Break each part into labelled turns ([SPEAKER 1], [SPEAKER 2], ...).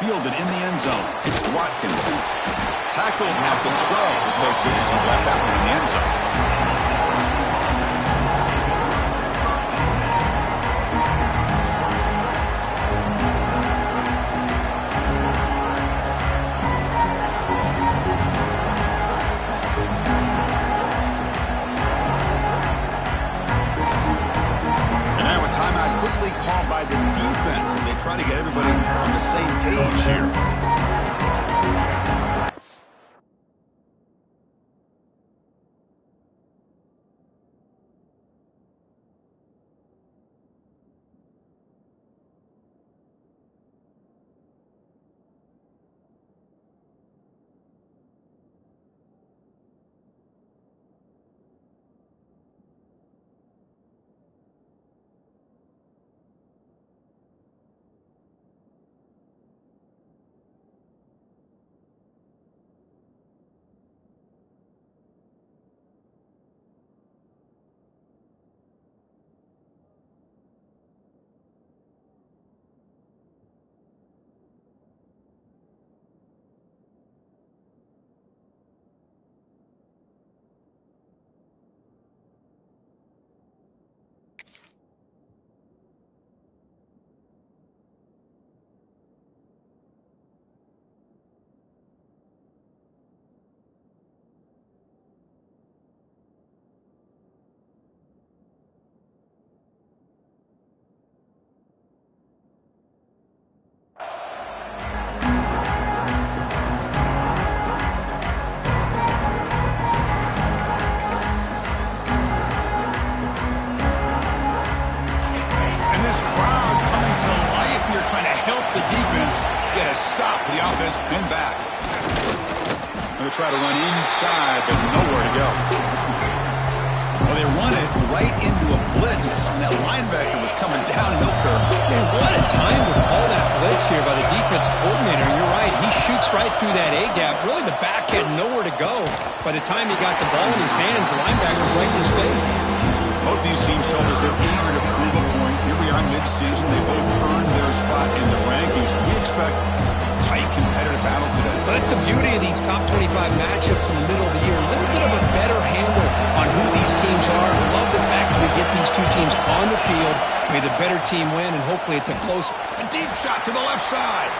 [SPEAKER 1] fielded in the end zone. It's Watkins. Tackled at the 12. The coach wishes he left that one in the end zone. Called by the defense as they try to get everybody on the same page here. Try to run inside, but nowhere to go. Well, they run it right into a blitz, and that linebacker was coming downhill curve.
[SPEAKER 2] Man, what a time to call that blitz here by the defensive coordinator. You're right. He shoots right through that A-gap. Really, the back had nowhere to go. By the time he got the ball in his hands, the linebacker's right in his face.
[SPEAKER 1] Both these teams told us they're eager to prove a point. Here we are mid-season. They both earned their spot in the rankings. We expect tight competitive battle today.
[SPEAKER 2] Well, that's the beauty of these top 25 matchups in the middle of the year. A little bit of a better handle on who these teams are. I love the fact that we get these two teams on the field. May the better team win, and hopefully it's a close.
[SPEAKER 1] A deep shot to the left side.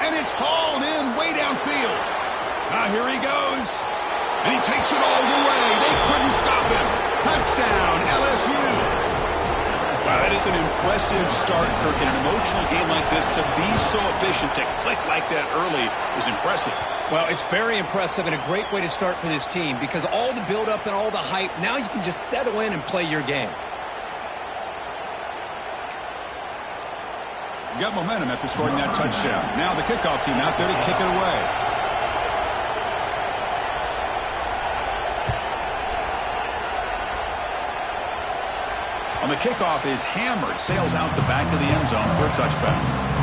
[SPEAKER 1] And it's hauled in way downfield. Now here he goes. And he takes it all the way. They couldn't stop him. Touchdown, LSU. Wow, that is an impressive start, Kirk. In an emotional game like this, to be so efficient, to click like that early is impressive.
[SPEAKER 2] Well, it's very impressive and a great way to start for this team because all the build-up and all the hype, now you can just settle in and play your game.
[SPEAKER 1] You got momentum after scoring that touchdown. Now the kickoff team out there to kick it away. On the kickoff is hammered, sails out the back of the end zone for a touchback.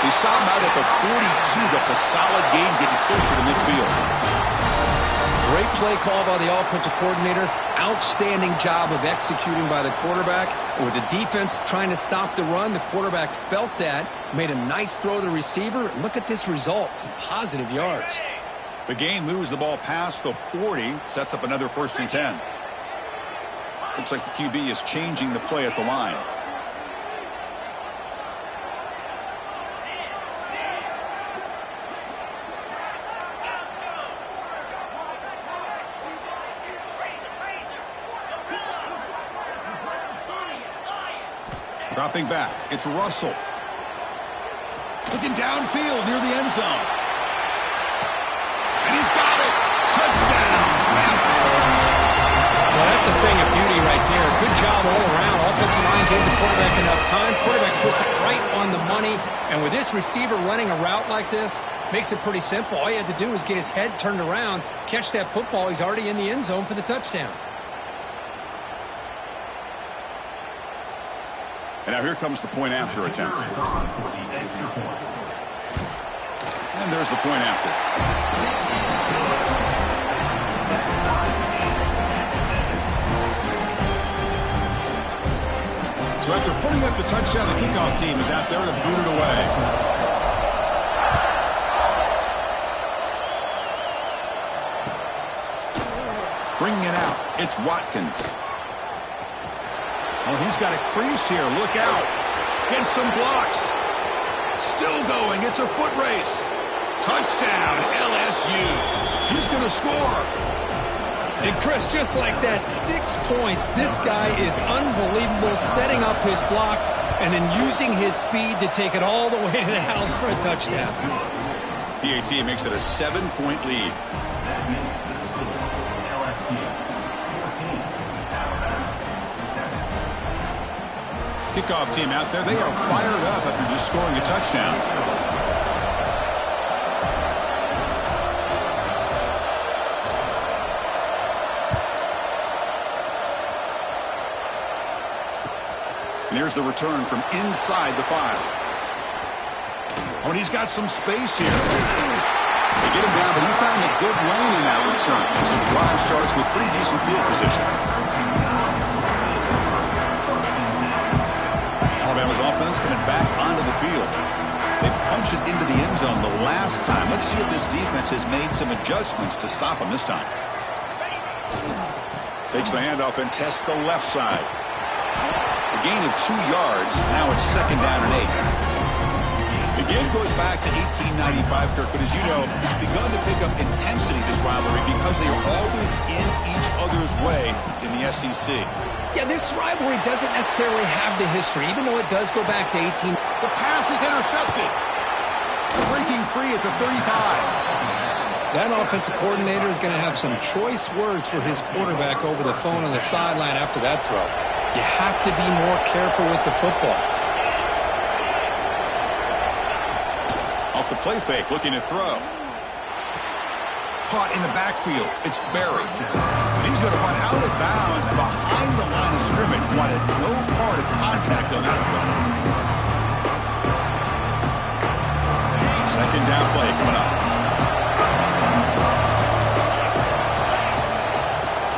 [SPEAKER 1] They stop him out at the 42. That's a solid game getting closer to midfield.
[SPEAKER 2] Great play call by the offensive coordinator. Outstanding job of executing by the quarterback. With the defense trying to stop the run, the quarterback felt that, made a nice throw to the receiver. Look at this result. Some positive yards.
[SPEAKER 1] The game moves the ball past the 40, sets up another 1st and 10. Looks like the QB is changing the play at the line. Dropping back, it's Russell. Looking downfield near the end zone. And he's got it. Touchdown.
[SPEAKER 2] Well, that's a thing of beauty right there. Good job all around. Offensive line gave the quarterback enough time. Quarterback puts it right on the money. And with this receiver running a route like this, makes it pretty simple. All you had to do is get his head turned around, catch that football. He's already in the end zone for the touchdown.
[SPEAKER 1] And now here comes the point after attempt. And there's the point after. So after putting up the touchdown, the kickoff team is out there to boot it away. Bringing it out, it's Watkins. Oh, he's got a crease here. Look out. Gets some blocks. Still going. It's a foot race. Touchdown, LSU. He's going to score.
[SPEAKER 2] And Chris, just like that, 6 points. This guy is unbelievable, setting up his blocks and then using his speed to take it all the way to the house for a touchdown.
[SPEAKER 1] PAT makes it a 7-point lead. Kickoff team out there, they are fired up after just scoring a touchdown. And here's the return from inside the 5. Oh, and he's got some space here. They get him down, but he found a good lane in that return. So the drive starts with pretty decent field position. Alabama's offense coming back onto the field. They punch it into the end zone the last time. Let's see if this defense has made some adjustments to stop him this time. Takes the handoff and tests the left side. A gain of 2 yards. Now it's 2nd down and 8. The game goes back to 1895, Kirk, but as you know, it's begun to pick up intensity, this rivalry, because they are always in each other's way in the SEC.
[SPEAKER 2] Yeah, this rivalry doesn't necessarily have the history, even though it does go back to 18.
[SPEAKER 1] The pass is intercepted. Breaking free at the 35.
[SPEAKER 2] That offensive coordinator is going to have some choice words for his quarterback over the phone on the sideline after that throw. You have to be more careful with the football.
[SPEAKER 1] Off the play fake, looking to throw. Caught in the backfield. It's Berry. He's going to run out of bounds behind the line of scrimmage. Wanted no part of contact on that play. 2nd down play coming up.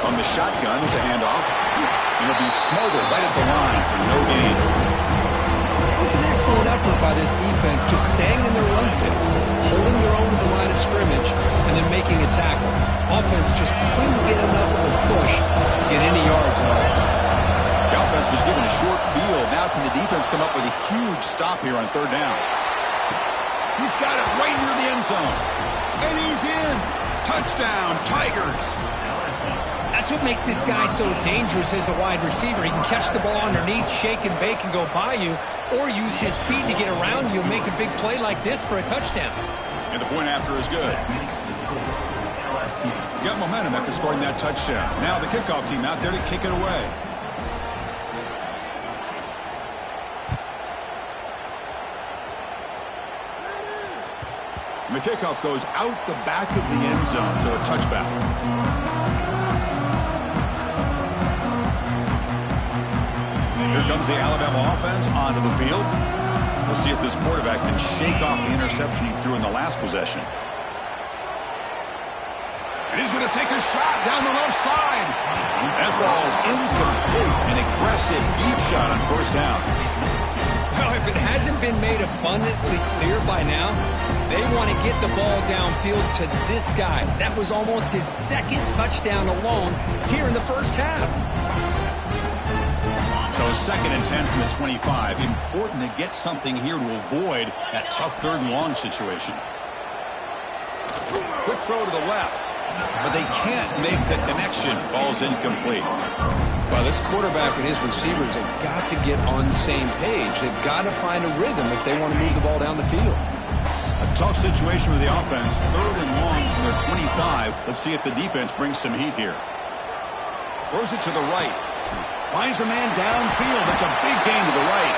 [SPEAKER 1] From the shotgun, it's a handoff. And it'll be smothered right at the line for no gain.
[SPEAKER 2] It was an excellent effort by this defense, just staying in their run fits, holding their own to the line of scrimmage, and then making a tackle. Offense just couldn't get enough of a push to get any yards at all.
[SPEAKER 1] The offense was given a short field. Now can the defense come up with a huge stop here on 3rd down? He's got it right near the end zone. And he's in. Touchdown, Tigers.
[SPEAKER 2] That's what makes this guy so dangerous as a wide receiver. He can catch the ball underneath, shake and bake, and go by you, or use his speed to get around you and make a big play like this for a touchdown.
[SPEAKER 1] And the point after is good. Got momentum after scoring that touchdown. Now the kickoff team out there to kick it away. And the kickoff goes out the back of the end zone, so a touchback. Here comes the Alabama offense onto the field. We'll see if this quarterback can shake off the interception he threw in the last possession. And he's going to take a shot down the left side. That ball is incomplete. An aggressive deep shot on 1st down.
[SPEAKER 2] Well, if it hasn't been made abundantly clear by now, they want to get the ball downfield to this guy. That was almost his 2nd touchdown alone here in the 1st half.
[SPEAKER 1] So 2nd and 10 from the 25. Important to get something here to avoid that tough 3rd and long situation. Quick throw to the left. But they can't make the connection. Ball's incomplete.
[SPEAKER 2] Well, this quarterback and his receivers have got to get on the same page. They've got to find a rhythm if they want to move the ball down the field.
[SPEAKER 1] A tough situation with the offense. 3rd and long from their 25. Let's see if the defense brings some heat here. Throws it to the right. Finds a man downfield. That's a big gain to the right.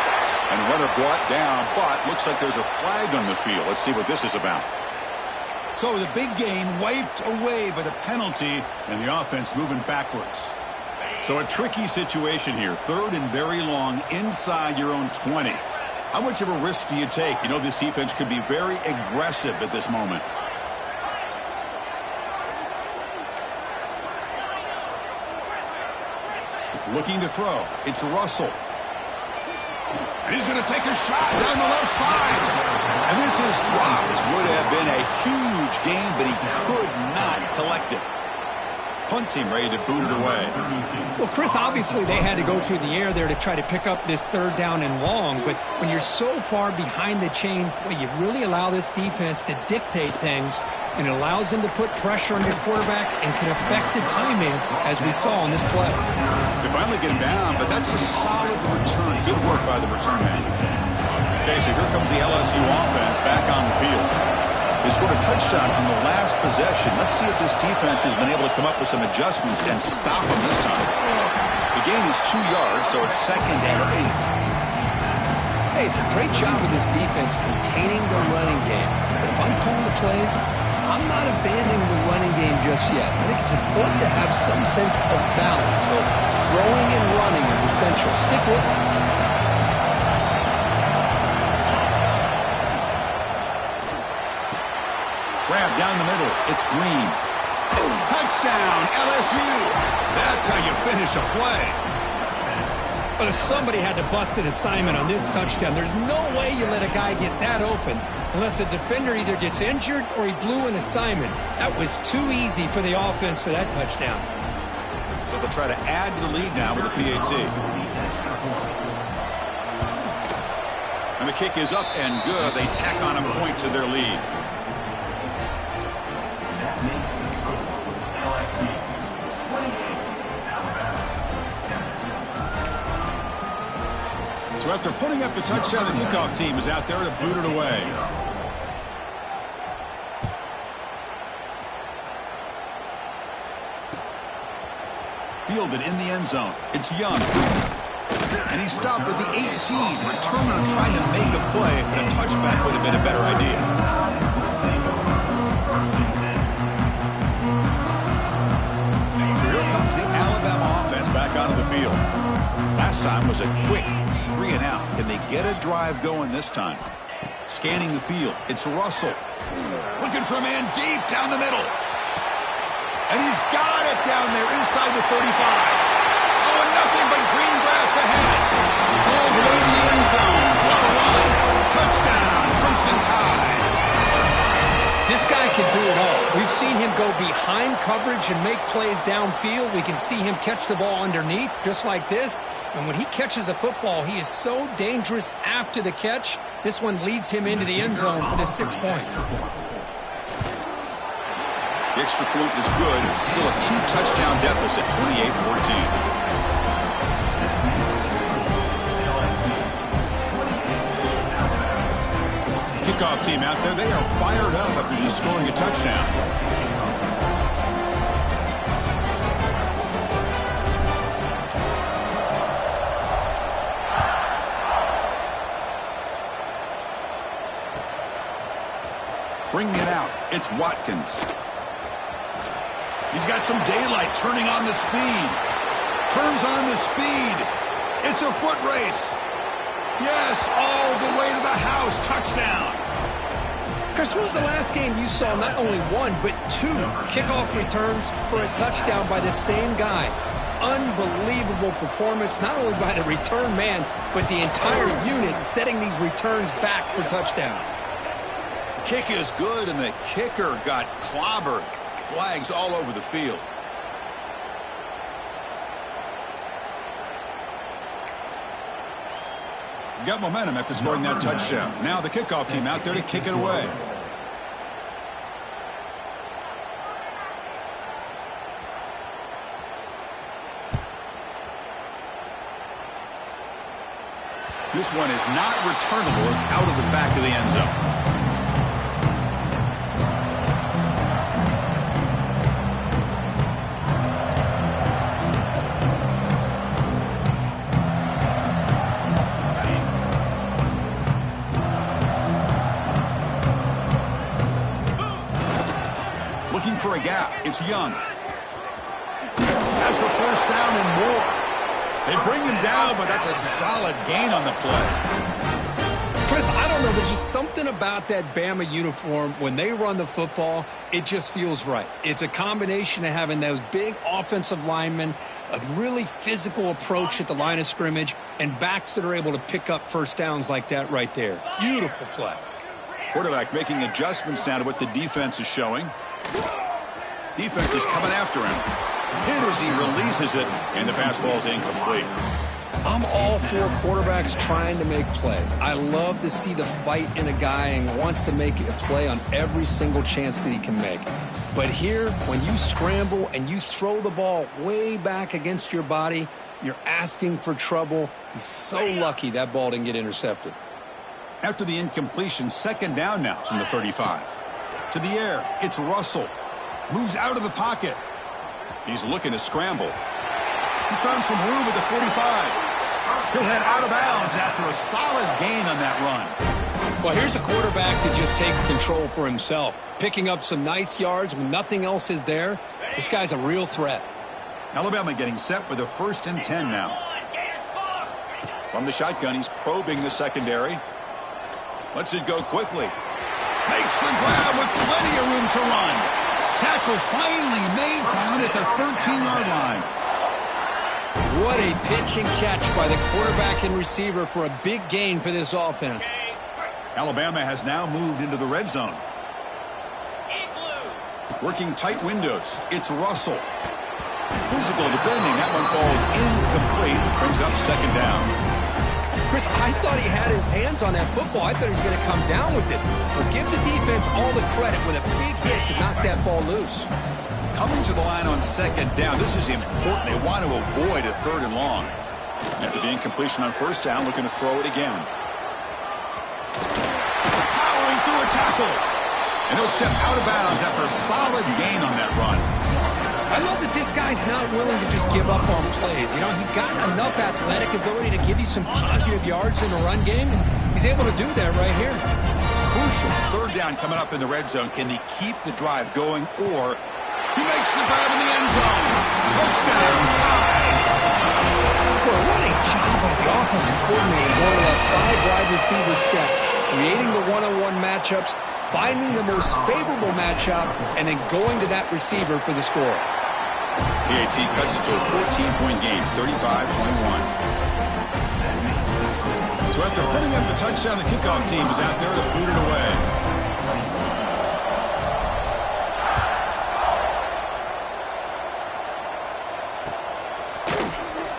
[SPEAKER 3] And the runner brought down, but looks like there's a flag on the field. Let's see what this is about.
[SPEAKER 1] So the big gain wiped away by the penalty, and the offense moving backwards. So a tricky situation here. 3rd and very long inside your own 20. How much of a risk do you take? You know this defense could be very aggressive at this moment. Looking to throw. It's Russell. And he's going to take a shot down the left side. And this is dropped.
[SPEAKER 3] Would have been a huge gain, but he could not collect it.
[SPEAKER 1] Punt team ready to boot it away.
[SPEAKER 2] Well, Chris, obviously they had to go through the air there to try to pick up this 3rd down and long. But when you're so far behind the chains, boy, you really allow this defense to dictate things. And it allows them to put pressure on your quarterback and can affect the timing, as we saw in this play.
[SPEAKER 1] They finally get him down, but that's a solid return. Good work by the return man. Okay, so here comes the LSU offense back on the field. They scored a touchdown on the last possession. Let's see if this defense has been able to come up with some adjustments and stop them this time. The gain is 2 yards, so it's 2nd and 8.
[SPEAKER 2] Hey, it's a great job of this defense containing the running game. But if I'm calling the plays, I'm not abandoning the running game just yet. I think it's important to have some sense of balance. So throwing and running is essential. Stick with it.
[SPEAKER 1] Grab down the middle. It's Green. Touchdown, LSU. That's how you finish a play.
[SPEAKER 2] But if somebody had to bust an assignment on this touchdown, there's no way you let a guy get that open unless the defender either gets injured or he blew an assignment. That was too easy for the offense for that touchdown.
[SPEAKER 1] So they'll try to add to the lead now with a PAT. And the kick is up and good. They tack on a point to their lead. So after putting up a touchdown, the kickoff team is out there to boot it away. Fielded in the end zone. It's Young. And he stopped at the 18. Returner trying to make a play, but a touchback would have been a better idea. So here comes the Alabama offense back onto the field. Last time was a quick 3 and out. Can they get a drive going this time? Scanning the field. It's Russell. Looking for a man deep down the middle. And he's got it down there inside the 35. Oh, and nothing but green grass ahead. All the way to the end zone. What a run. Touchdown, Crimson Tide.
[SPEAKER 2] This guy can do it all. We've seen him go behind coverage and make plays downfield. We can see him catch the ball underneath, just like this. And when he catches a football, he is so dangerous after the catch. This one leads him into the end zone for the 6 points.
[SPEAKER 1] The extra point is good. Still a 2-touchdown deficit, 28-14. Kickoff team out there, they are fired up after just scoring a touchdown. Bringing it out, it's Watkins. He's got some daylight, turning on the speed. Turns on the speed. It's a foot race. Yes, all the way to the house. Touchdown.
[SPEAKER 2] Chris, when was the last game you saw not only one, but 2 kickoff returns for a touchdown by the same guy? Unbelievable performance, not only by the return man, but the entire unit setting these returns back for touchdowns.
[SPEAKER 1] Kick is good, and the kicker got clobbered. Flags all over the field. Got momentum after scoring that touchdown. Now the kickoff team out there to kick it away. This one is not returnable. It's out of the back of the end zone.
[SPEAKER 3] gap. It's Young.
[SPEAKER 1] That's the first down and more. They bring him down, but that's a solid gain on the play.
[SPEAKER 2] Chris, I don't know. There's just something about that Bama uniform. When they run the football, it just feels right. It's a combination of having those big offensive linemen, a really physical approach at the line of scrimmage, and backs that are able to pick up first downs like that right there. Beautiful play.
[SPEAKER 3] Quarterback making adjustments now to what the defense is showing. Defense is coming after him. Hit as he releases it, and the pass falls incomplete.
[SPEAKER 2] I'm all for quarterbacks trying to make plays. I love to see the fight in a guy and wants to make a play on every single chance that he can make. But here, when you scramble and you throw the ball way back against your body, you're asking for trouble. He's so lucky that ball didn't get intercepted.
[SPEAKER 3] After the incompletion, second down now from the 35. To the air, it's Russell. Moves out of the pocket. He's looking to scramble. He's found some room at the 45. He'll head out of bounds after a solid gain on that run.
[SPEAKER 2] Well, here's a quarterback that just takes control for himself, picking up some nice yards when nothing else is there. This guy's a real threat.
[SPEAKER 3] Alabama getting set with a 1st and 10 now. From the shotgun, he's probing the secondary. Lets it go quickly.
[SPEAKER 1] Makes the grab with plenty of room to run. Tackle finally made down at the 13-yard line.
[SPEAKER 2] What a pitch and catch by the quarterback and receiver for a big gain for this offense.
[SPEAKER 3] Alabama has now moved into the red zone. Working tight windows. It's Russell. Physical defending. That one falls incomplete. Brings up second down.
[SPEAKER 2] Chris, I thought he had his hands on that football. I thought he was going to come down with it. But give the defense all the credit with a big hit to knock that ball loose.
[SPEAKER 3] Coming to the line on second down. This is important. They want to avoid a 3rd and long. After the incompletion on first down, looking to throw it again.
[SPEAKER 1] Powering through a tackle.
[SPEAKER 3] And he'll step out of bounds after a solid gain on that run.
[SPEAKER 2] I love that this guy's not willing to just give up on plays. You know, he's got enough athletic ability to give you some positive yards in the run game, and he's able to do that right here.
[SPEAKER 3] Crucial 3rd down coming up in the red zone. Can he keep the drive going, or
[SPEAKER 1] he makes the grab in the end zone? Touchdown, tied.
[SPEAKER 2] Boy, what a job by the offensive coordinator going to that 5-wide receiver set, creating the one-on-one matchups, finding the most favorable matchup, and then going to that receiver for the score.
[SPEAKER 3] PAT cuts it to a 14-point game, 35-21. So after putting up the touchdown, the kickoff team is out there to boot it away.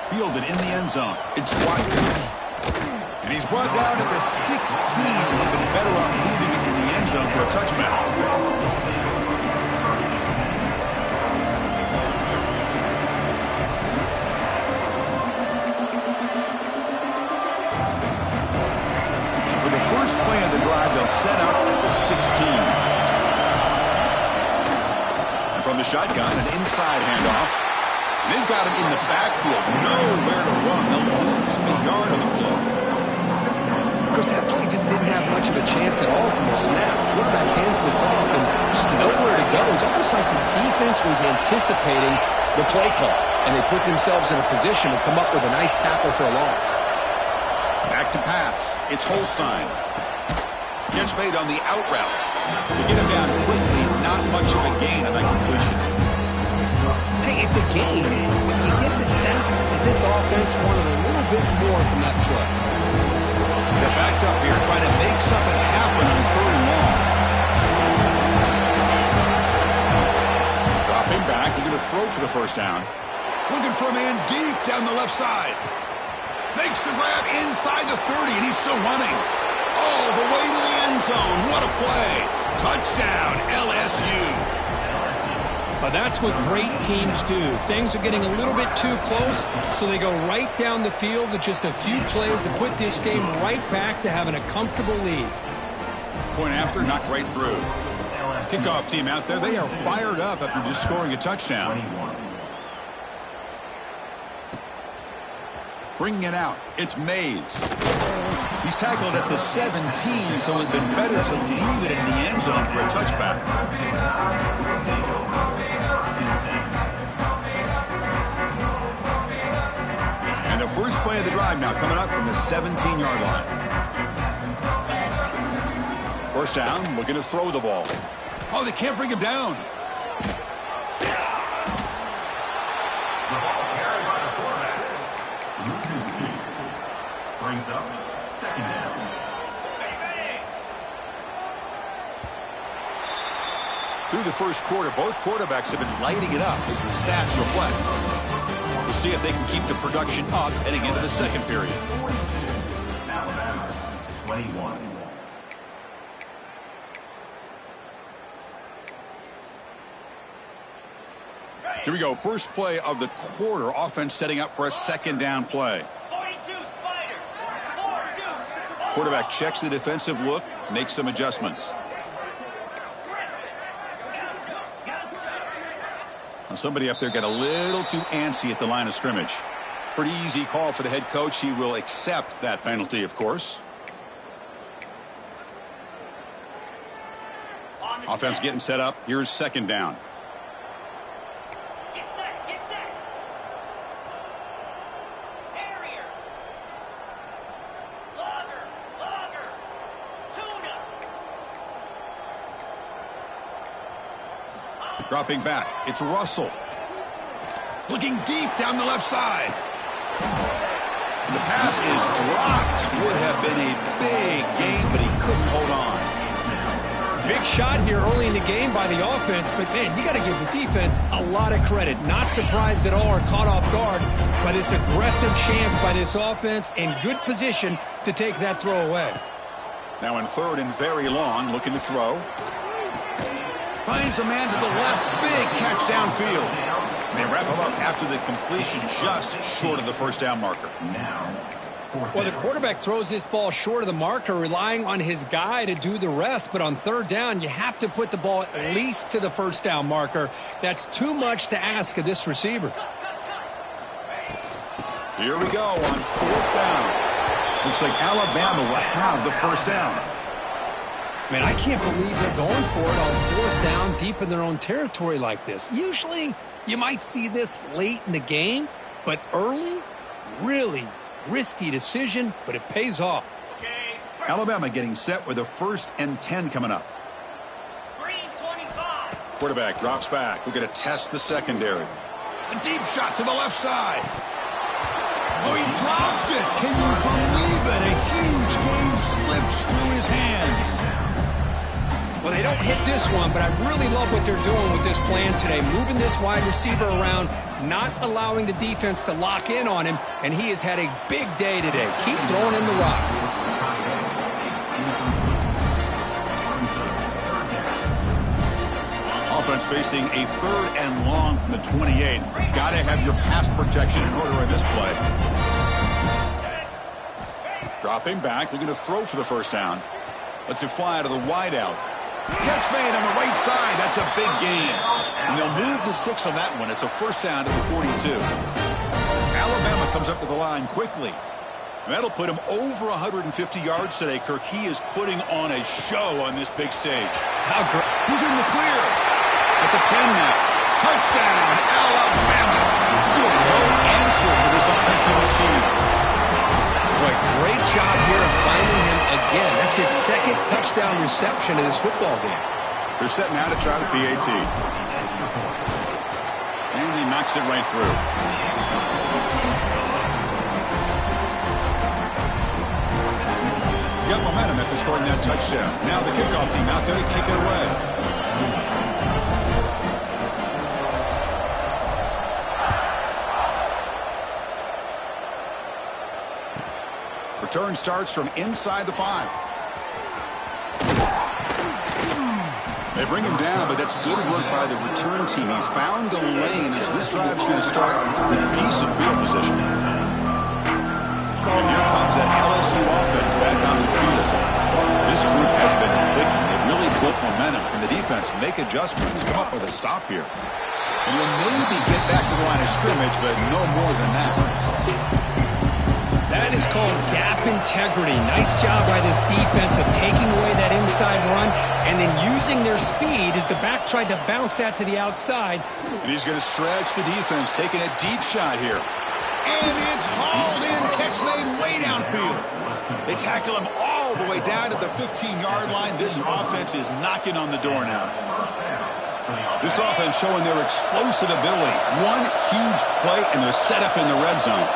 [SPEAKER 3] Fielded in the end zone. It's Watkins. And he's brought down at the 16. Would have been better off leaving it in the end zone for a touchback. First play of the drive, they'll set up at the 16. And from the shotgun, an inside handoff. They've got him in the backfield. Nowhere to run. They'll lose a yard on the play.
[SPEAKER 2] Chris, that play just didn't have much of a chance at all from the snap. Quarterback hands this off and just nowhere to go. It's almost like the defense was anticipating the play call, and they put themselves in a position to come up with a nice tackle for a loss.
[SPEAKER 3] Back to pass. It's Holstein. Catch made on the out route. To get him down quickly, not much of a gain on that completion.
[SPEAKER 2] Hey, it's a gain, but you get the sense that this offense wanted a little bit more from that play.
[SPEAKER 3] They're backed up here trying to make something happen on 3rd and long. Dropping back. He's going to throw for the first down.
[SPEAKER 1] Looking for a man deep down the left side. Makes the grab inside the 30, and he's still running. All the way to the end zone. What a play. Touchdown, LSU.
[SPEAKER 2] But that's what great teams do. Things are getting a little bit too close, so they go right down the field with just a few plays to put this game right back to having a comfortable lead.
[SPEAKER 3] Point after, knocked right through. Kickoff team out there, they are fired up after just scoring a touchdown. Bringing it out, it's Mays. He's tackled at the 17, so it would have been better to leave it in the end zone for a touchback. play of the drive now coming up from the 17-yard line. First down, looking to throw the ball. Oh, they can't bring him down.
[SPEAKER 4] The ball carried by the quarterback. Loses 2. Brings up second down.
[SPEAKER 3] Through the first quarter, both quarterbacks have been lighting it up as the stats reflect. We'll see if they can keep the production up heading into the second period.
[SPEAKER 4] Alabama 21.
[SPEAKER 3] Here we go. First play of the quarter. Offense setting up for a second down play.
[SPEAKER 5] 42 Spider. 4-2.
[SPEAKER 3] Quarterback checks the defensive look, makes some adjustments. Now somebody up there got a little too antsy at the line of scrimmage. Pretty easy call for the head coach. He will accept that penalty, of course. Offense getting set up. Here's second down.
[SPEAKER 5] Get set. Get set. Terrier. Logger. Tuna.
[SPEAKER 3] Dropping back. It's Russell.
[SPEAKER 1] Looking deep down the left side. The pass is dropped. Would have been a big gain, but he couldn't hold on.
[SPEAKER 2] Big shot here early in the game by the offense, but, man, you got to give the defense a lot of credit. Not surprised at all or caught off guard by this aggressive chance by this offense and good position to take that throw away.
[SPEAKER 3] Now in third and very long, looking to throw.
[SPEAKER 1] Finds a man to the left. Big catch downfield.
[SPEAKER 3] They wrap him up after the completion just short of the first down marker.
[SPEAKER 4] Now,
[SPEAKER 2] Well, the quarterback throws this ball short of the marker, relying on his guy to do the rest. But on third down, you have to put the ball at least to the first down marker. That's too much to ask of this receiver.
[SPEAKER 3] Here we go on fourth down. Looks like Alabama will have the first down.
[SPEAKER 2] Man, I can't believe they're going for it on fourth down deep in their own territory like this. Usually, you might see this late in the game, but early, really risky decision, but it pays off.
[SPEAKER 5] Okay.
[SPEAKER 3] Alabama getting set with a 1st and 10 coming up.
[SPEAKER 5] Green 25.
[SPEAKER 3] Quarterback drops back. We're going to test the secondary.
[SPEAKER 1] A deep shot to the left side. Oh, he dropped it. Can you believe it? A huge gain slips through his hands.
[SPEAKER 2] Well, they don't hit this one, but I really love what they're doing with this plan today. Moving this wide receiver around, not allowing the defense to lock in on him, and he has had a big day today. Keep throwing in the rock.
[SPEAKER 3] Offense facing a 3rd and long from the 28. Got to have your pass protection in order in this play. Dropping back, looking to throw for the first down. Lets it fly out of the wideout.
[SPEAKER 1] Catch made on the right side. That's a big gain.
[SPEAKER 3] And they'll move the 6 on that one. It's a first down to the 42. Alabama comes up to the line quickly. That'll put him over 150 yards today. Kirk, he is putting on a show on this big stage.
[SPEAKER 2] How great.
[SPEAKER 1] Who's in the clear? At the 10 now. Touchdown, Alabama. Still no answer for this offensive machine.
[SPEAKER 2] Boy, great job here of finding him again. That's his 2nd touchdown reception in this football game.
[SPEAKER 3] They're set now to try the PAT. And he knocks it right through. Got momentum after scoring that touchdown. Now the kickoff team out there to kick it away. Return starts from inside the 5. They bring him down, but that's good work by the return team. He found a lane as this drive's going to start with a decent field position. And here comes that LSU offense back on the field. This group has been clicking. They really built momentum, and the defense make adjustments, come up with a stop here. And you'll maybe get back to the line of scrimmage, but no more than that.
[SPEAKER 2] That is called gap integrity. Nice job by this defense of taking away that inside run and then using their speed as the back tried to bounce that to the outside.
[SPEAKER 3] And he's going to stretch the defense, taking a deep shot here.
[SPEAKER 1] And it's hauled in. catch made way downfield.
[SPEAKER 3] They tackle him all the way down to the 15-yard line. This offense is knocking on the door now. This offense showing their explosive ability. One huge play, and they're set up in the red zone.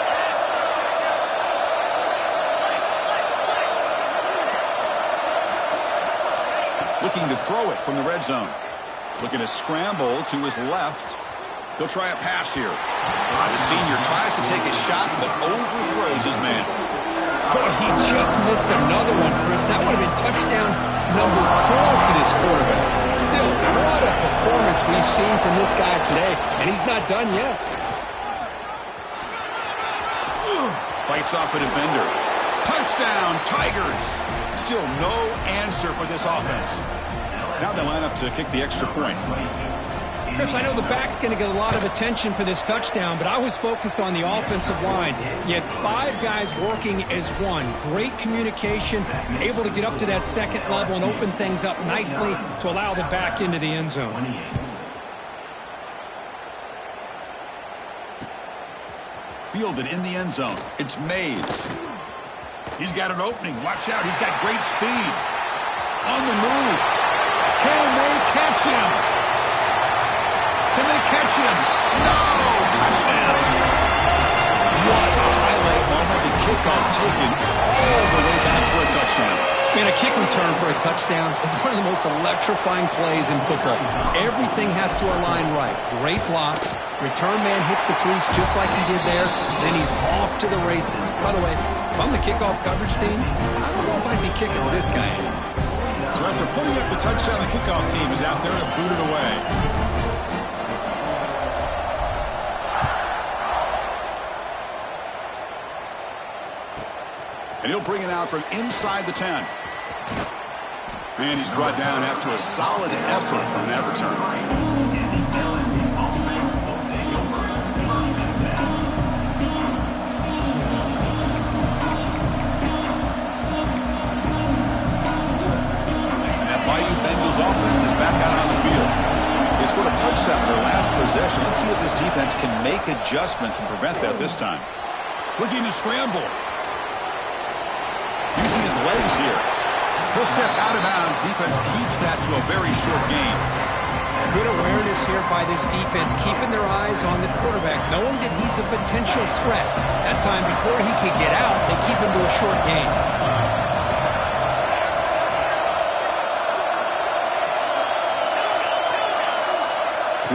[SPEAKER 3] Looking to throw it from the red zone. Looking to scramble to his left. He'll try a pass here. The senior tries to take a shot, but overthrows his man.
[SPEAKER 2] Oh, he just missed another one, Chris. That would have been touchdown number 4 for this quarterback. Still, what a performance we've seen from this guy today, and he's not done yet.
[SPEAKER 3] Fights off a defender. Touchdown, Tigers. Still no answer for this offense. Now they line up to kick the extra point.
[SPEAKER 2] Chris, I know the back's going to get a lot of attention for this touchdown, but I was focused on the offensive line. You had 5 guys working as one. Great communication, able to get up to that second level and open things up nicely to allow the back into the end zone.
[SPEAKER 3] Fielded in the end zone. It's Mays. He's got an opening. Watch out. He's got great speed. On the move. Can they catch him? Can they catch him? No! Touchdown! What a highlight moment. The kickoff taken all the way back for a touchdown.
[SPEAKER 2] Man, a kick return for a touchdown is one of the most electrifying plays in football. Everything has to align right. Great blocks. Return man hits the crease just like he did there. Then he's off to the races. By the way, if I'm the kickoff coverage team, I don't know if I'd be kicking with this guy.
[SPEAKER 3] So after putting up the touchdown, the kickoff team is out there to boot it away. And he'll bring it out from inside the 10. And he's brought down after a solid effort on that return. Bengals offense is back out on the field. They scored a touchdown in their last possession. Let's see if this defense can make adjustments and prevent that this time. Looking to scramble. Using his legs here. He'll step out of bounds. Defense keeps that to a very short gain.
[SPEAKER 2] Good awareness here by this defense, keeping their eyes on the quarterback, knowing that he's a potential threat. That time, before he could get out, they keep him to a short gain.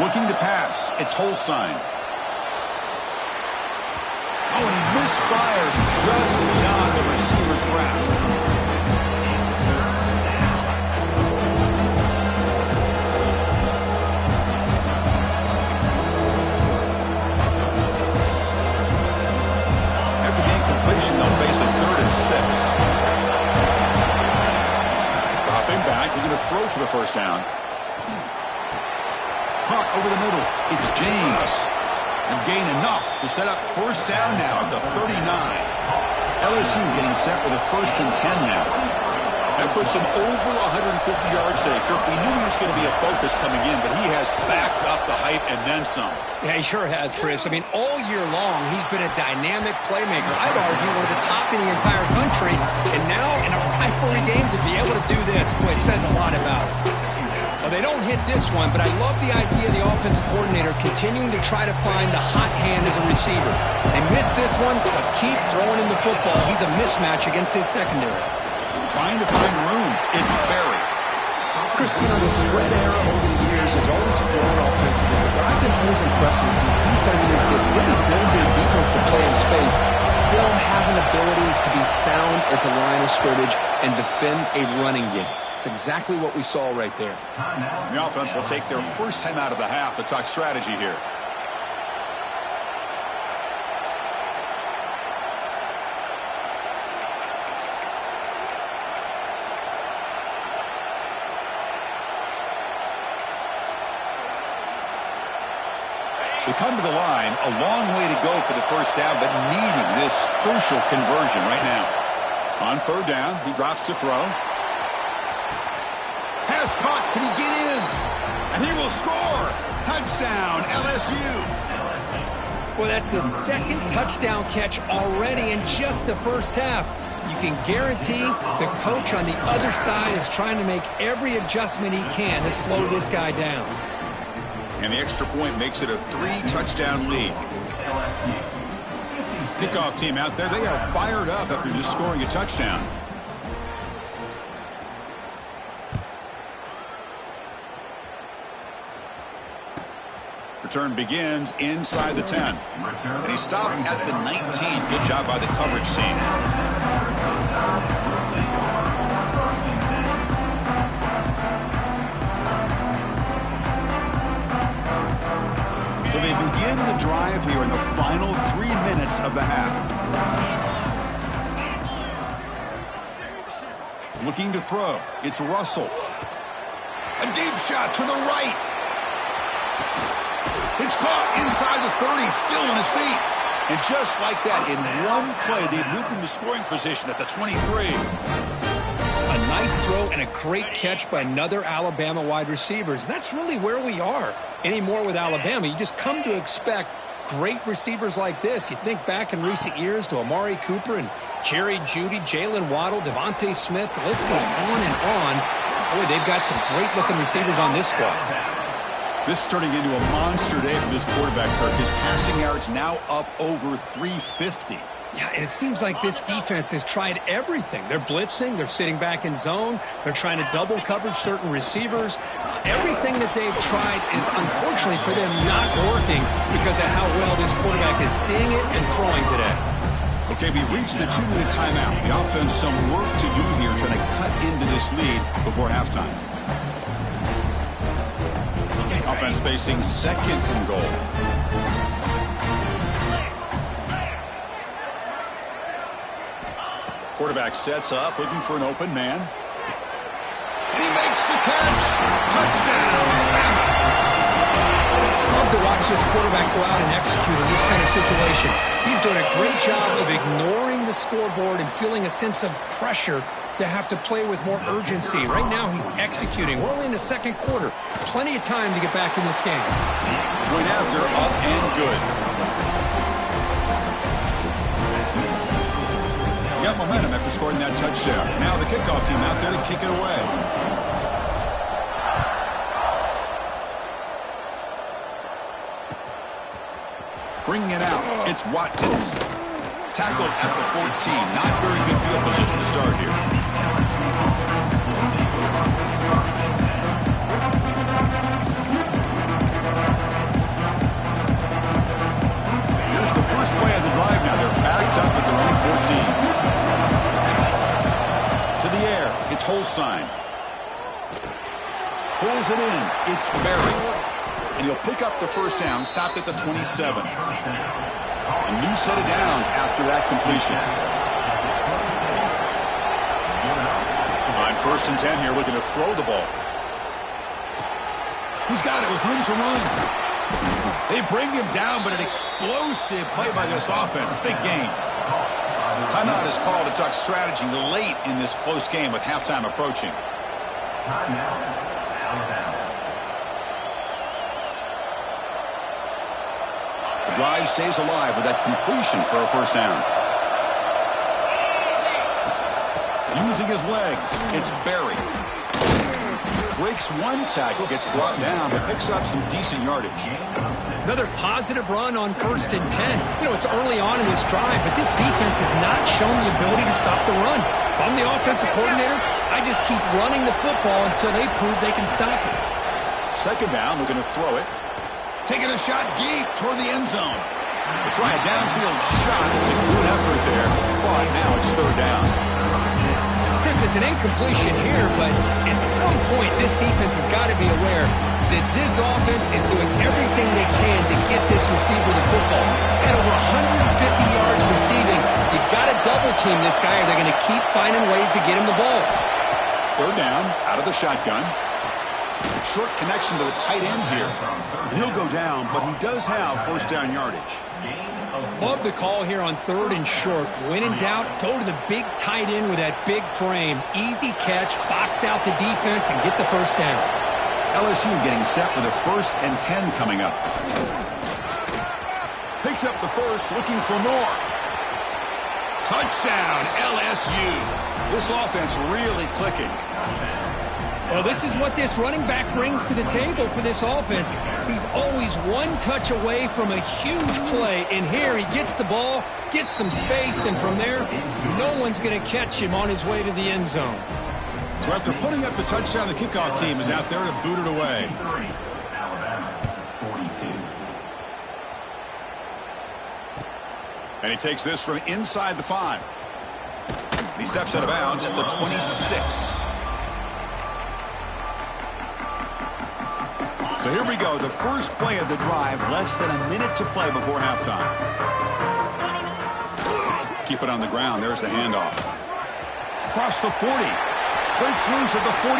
[SPEAKER 3] Looking to pass. It's Holstein. Oh, and he misfires just beyond the receiver's grasp. After the incompletion, they'll face a 3rd and 6. Dropping back, looking to throw for the first down. Caught over the middle. It's James. And gain enough to set up first down now at the 39. LSU getting set with a 1st and 10 now. That puts him over 150 yards today. Kirk, we knew he was going to be a focus coming in, but he has backed up the hype and then some.
[SPEAKER 2] Yeah, he sure has, Chris. I mean, all year long, he's been a dynamic playmaker. I'd argue one of the top in the entire country. And now, in a rivalry game, to be able to do this, boy, it says a lot about it. Well, they don't hit this one, but I love the idea of the offensive coordinator continuing to try to find the hot hand as a receiver. They missed this one, but keep throwing him the football. He's a mismatch against his secondary.
[SPEAKER 3] Trying to find room. It's Berry.
[SPEAKER 2] Chris, you know, the spread era over the years has always grown offensively, but I've been always impressed with the defenses that really build their defense to play in space, still have an ability to be sound at the line of scrimmage and defend a running game. It's exactly what we saw right there.
[SPEAKER 3] The offense will take their first time out of the half to talk strategy here. They come to the line, a long way to go for the first down, but needing this crucial conversion right now. On 3rd down, he drops to throw. Pass caught. Can he get in? And he will score. Touchdown, LSU.
[SPEAKER 2] Well, that's the second touchdown catch already in just the first half. You can guarantee the coach on the other side is trying to make every adjustment he can to slow this guy down.
[SPEAKER 3] And the extra point makes it a 3-touchdown lead. Kickoff team out there, they are fired up after just scoring a touchdown. Return begins inside the 10. And he stopped at the 19. Good job by the coverage team. So they begin the drive here in the final 3 minutes of the half. Looking to throw. It's Russell.
[SPEAKER 1] A deep shot to the right. It's caught inside the 30, still on his feet.
[SPEAKER 3] And just like that, in one play, they moved into scoring position at the 23.
[SPEAKER 2] A nice throw and a great catch by another Alabama wide receivers. That's really where we are anymore with Alabama. You just come to expect great receivers like this. You think back in recent years to Amari Cooper and Jerry Jeudy, Jalen Waddle, Devontae Smith. The list goes on and on. Boy, they've got some great-looking receivers on this squad.
[SPEAKER 3] This is turning into a monster day for this quarterback, Kirk. His passing yards now up over 350.
[SPEAKER 2] Yeah, and it seems like this defense has tried everything. They're blitzing. They're sitting back in zone. They're trying to double coverage certain receivers. Everything that they've tried is, unfortunately for them, not working because of how well this quarterback is seeing it and throwing today.
[SPEAKER 3] Okay, we reached the 2-minute timeout. The offense some work to do here trying to cut into this lead before halftime. Offense facing second and goal. Quarterback sets up, looking for an open man.
[SPEAKER 1] And he makes the catch. Touchdown, Alabama.
[SPEAKER 2] Love to watch this quarterback go out and execute in this kind of situation. He's doing a great job of ignoring the scoreboard and feeling a sense of pressure to have to play with more urgency. Right now, he's executing. We're only in the second quarter. Plenty of time to get back in this game.
[SPEAKER 3] Point after, up and good. He got momentum after scoring that touchdown. Now the kickoff team out there to kick it away. Bringing it out, it's Watkins. Tackled at the 14. Not very good field position to start here. Here's the first play of the drive now. They're backed up at their own 14. To the air, it's Holstein. Pulls it in, it's Berry. And he'll pick up the first down, stopped at the 27. A new set of downs after that completion. On 1st and 10 here, looking to throw the ball.
[SPEAKER 1] He's got it with room to run. They bring him down, but an explosive play by this offense. Big game.
[SPEAKER 3] Timeout is called to talk strategy late in this close game with halftime approaching.
[SPEAKER 4] Timeout, Alabama.
[SPEAKER 3] The drive stays alive with that completion for a first down. Using his legs, it's Berry. Breaks one tackle, gets brought down, but picks up some decent yardage.
[SPEAKER 2] Another positive run on 1st and 10. You know, it's early on in this drive, but this defense has not shown the ability to stop the run. If I'm the offensive coordinator, I just keep running the football until they prove they can stop it.
[SPEAKER 3] Second down, we're going to throw it.
[SPEAKER 1] Taking a shot deep toward the end zone.
[SPEAKER 3] They try a downfield shot. It's a good effort there, but now it's third down.
[SPEAKER 2] This is an incompletion here, but at some point, this defense has got to be aware that this offense is doing everything they can to get this receiver the football. He's got over 150 yards receiving. You've got to double team this guy, or they're going to keep finding ways to get him the ball.
[SPEAKER 3] Third down, out of the shotgun. Short connection to the tight end here. And he'll go down, but he does have first down yardage.
[SPEAKER 2] Love the call here on 3rd and short. When in doubt, go to the big tight end with that big frame. Easy catch, box out the defense, and get the first down.
[SPEAKER 3] LSU getting set with a 1st and 10 coming up. Picks up the first, looking for more.
[SPEAKER 1] Touchdown, LSU.
[SPEAKER 3] This offense really clicking.
[SPEAKER 2] Well, this is what this running back brings to the table for this offense. He's always one touch away from a huge play. And here he gets the ball, gets some space, and from there, no one's going to catch him on his way to the end zone.
[SPEAKER 3] So after putting up the touchdown, the kickoff team is out there to boot it away.
[SPEAKER 4] Alabama, 42.
[SPEAKER 3] And he takes this from inside the 5. He steps out of bounds at the 26. So here we go, the first play of the drive, less than a minute to play before halftime. Keep it on the ground, there's the handoff. Across the 40, breaks loose at the 45.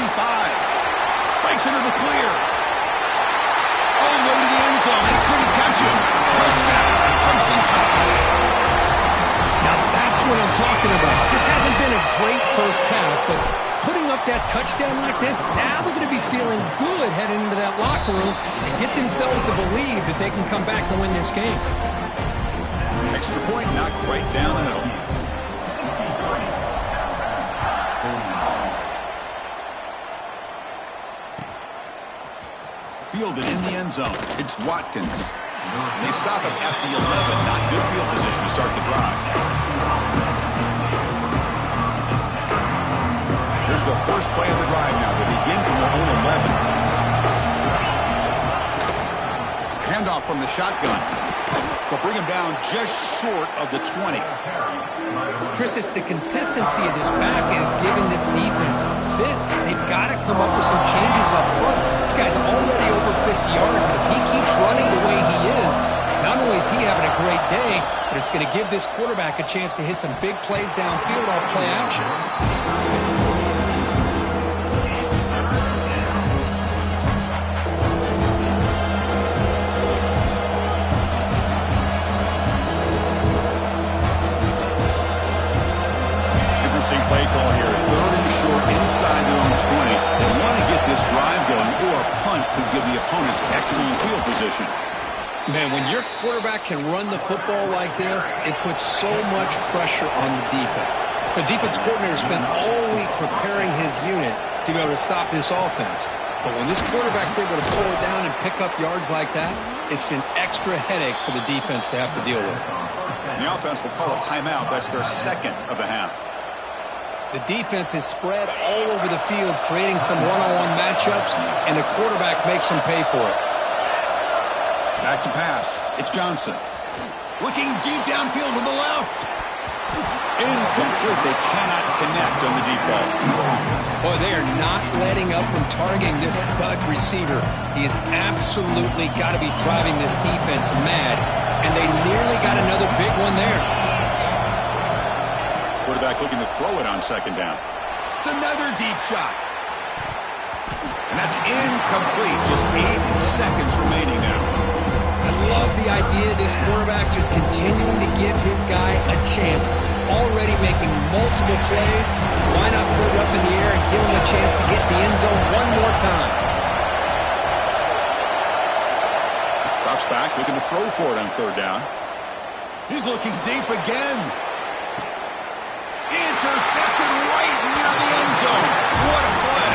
[SPEAKER 3] Breaks into the clear. All the way to the end zone, they couldn't catch him. Touchdown, Crimson Tide.
[SPEAKER 2] Now that's what I'm talking about. This hasn't been a great first half, but putting up that touchdown like this, now they're going to be feeling good heading into that locker room and get themselves to believe that they can come back and win this game.
[SPEAKER 3] Extra point knocked right down the middle. Fielded in the end zone. It's Watkins. They stop him at the 11. Not good field position to start the drive. Here's the first play of the drive now. They begin from their own 11. Handoff from the shotgun. They'll bring him down just short of the 20.
[SPEAKER 2] Chris, it's the consistency of this back is giving this defense fits. They've got to come up with some changes up front. This guy's already over 50 yards, and if he keeps running the way he is, not only is he having a great day, but it's going to give this quarterback a chance to hit some big plays downfield off play action.
[SPEAKER 3] Play call here, 3rd and short inside their own 20. They want to get this drive going, or a punt could give the opponents excellent field position.
[SPEAKER 2] Man, when your quarterback can run the football like this, it puts so much pressure on the defense. The defense coordinator spent all week preparing his unit to be able to stop this offense. But when this quarterback's able to pull it down and pick up yards like that, it's an extra headache for the defense to have to deal with.
[SPEAKER 3] The offense will call a timeout. That's their second of the half.
[SPEAKER 2] The defense is spread all over the field, creating some one-on-one matchups, and the quarterback makes them pay for it.
[SPEAKER 3] Back to pass. It's Johnson.
[SPEAKER 1] Looking deep downfield to the left.
[SPEAKER 3] Incomplete. They cannot connect on the deep ball.
[SPEAKER 2] Boy, they are not letting up from targeting this stud receiver. He has absolutely got to be driving this defense mad, and they nearly got another big one there.
[SPEAKER 3] Quarterback looking to throw it on second down.
[SPEAKER 1] It's another deep shot.
[SPEAKER 3] And that's incomplete. Just 8 seconds remaining now.
[SPEAKER 2] I love the idea of this quarterback just continuing to give his guy a chance. Already making multiple plays. Why not put it up in the air and give him a chance to get in the end zone one more time?
[SPEAKER 3] Drops back, looking to throw for it on 3rd down.
[SPEAKER 1] He's looking deep again. Intercepted right near the end zone. What a play.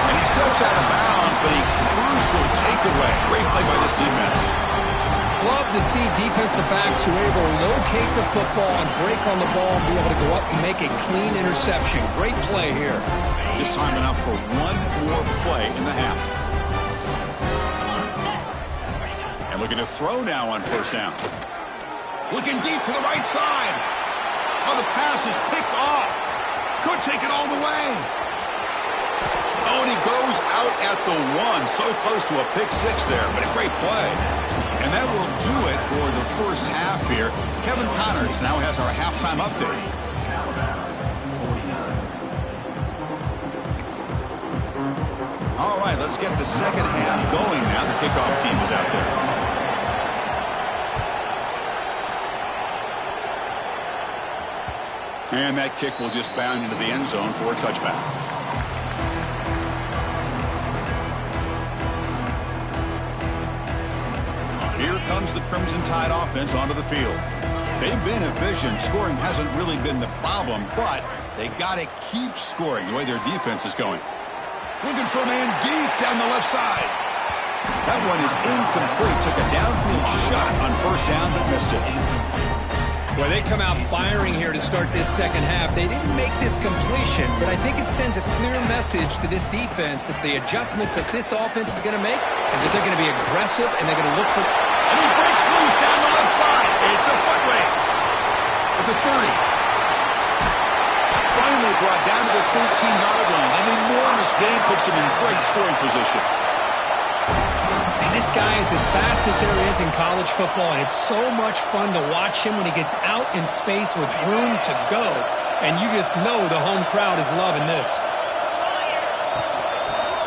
[SPEAKER 3] And he steps out of bounds, but a crucial takeaway. Great play by this defense.
[SPEAKER 2] Love to see defensive backs who are able to locate the football and break on the ball and be able to go up and make a clean interception. Great play here.
[SPEAKER 3] Just time enough for one more play in the half. And looking to throw now on 1st down.
[SPEAKER 1] Looking deep to the right side. Oh, the pass is picked off. Could take it all the way.
[SPEAKER 3] Oh, and he goes out at the 1. So close to a pick 6 there, but a great play. And that will do it for the first half here. Kevin Connors now has our halftime update. All right, let's get the second half going now. The kickoff team is out there. And that kick will just bound into the end zone for a touchback. Here comes the Crimson Tide offense onto the field. They've been efficient. Scoring hasn't really been the problem, but they got to keep scoring the way their defense is going.
[SPEAKER 1] Looking for a man deep down the left side.
[SPEAKER 3] That one is incomplete. Took a downfield shot on first down, but missed it.
[SPEAKER 2] Well, they come out firing here to start this second half. They didn't make this completion, but I think it sends a clear message to this defense that the adjustments that this offense is going to make is that they're going to be aggressive and they're going to look for...
[SPEAKER 1] And he breaks loose down the left side. It's a foot race. At the 30.
[SPEAKER 3] Finally brought down to the 13-yard line. An enormous gain puts him in great scoring position.
[SPEAKER 2] And this guy is as fast as there is in college football, and it's so much fun to watch him when he gets out in space with room to go. And you just know the home crowd is loving this.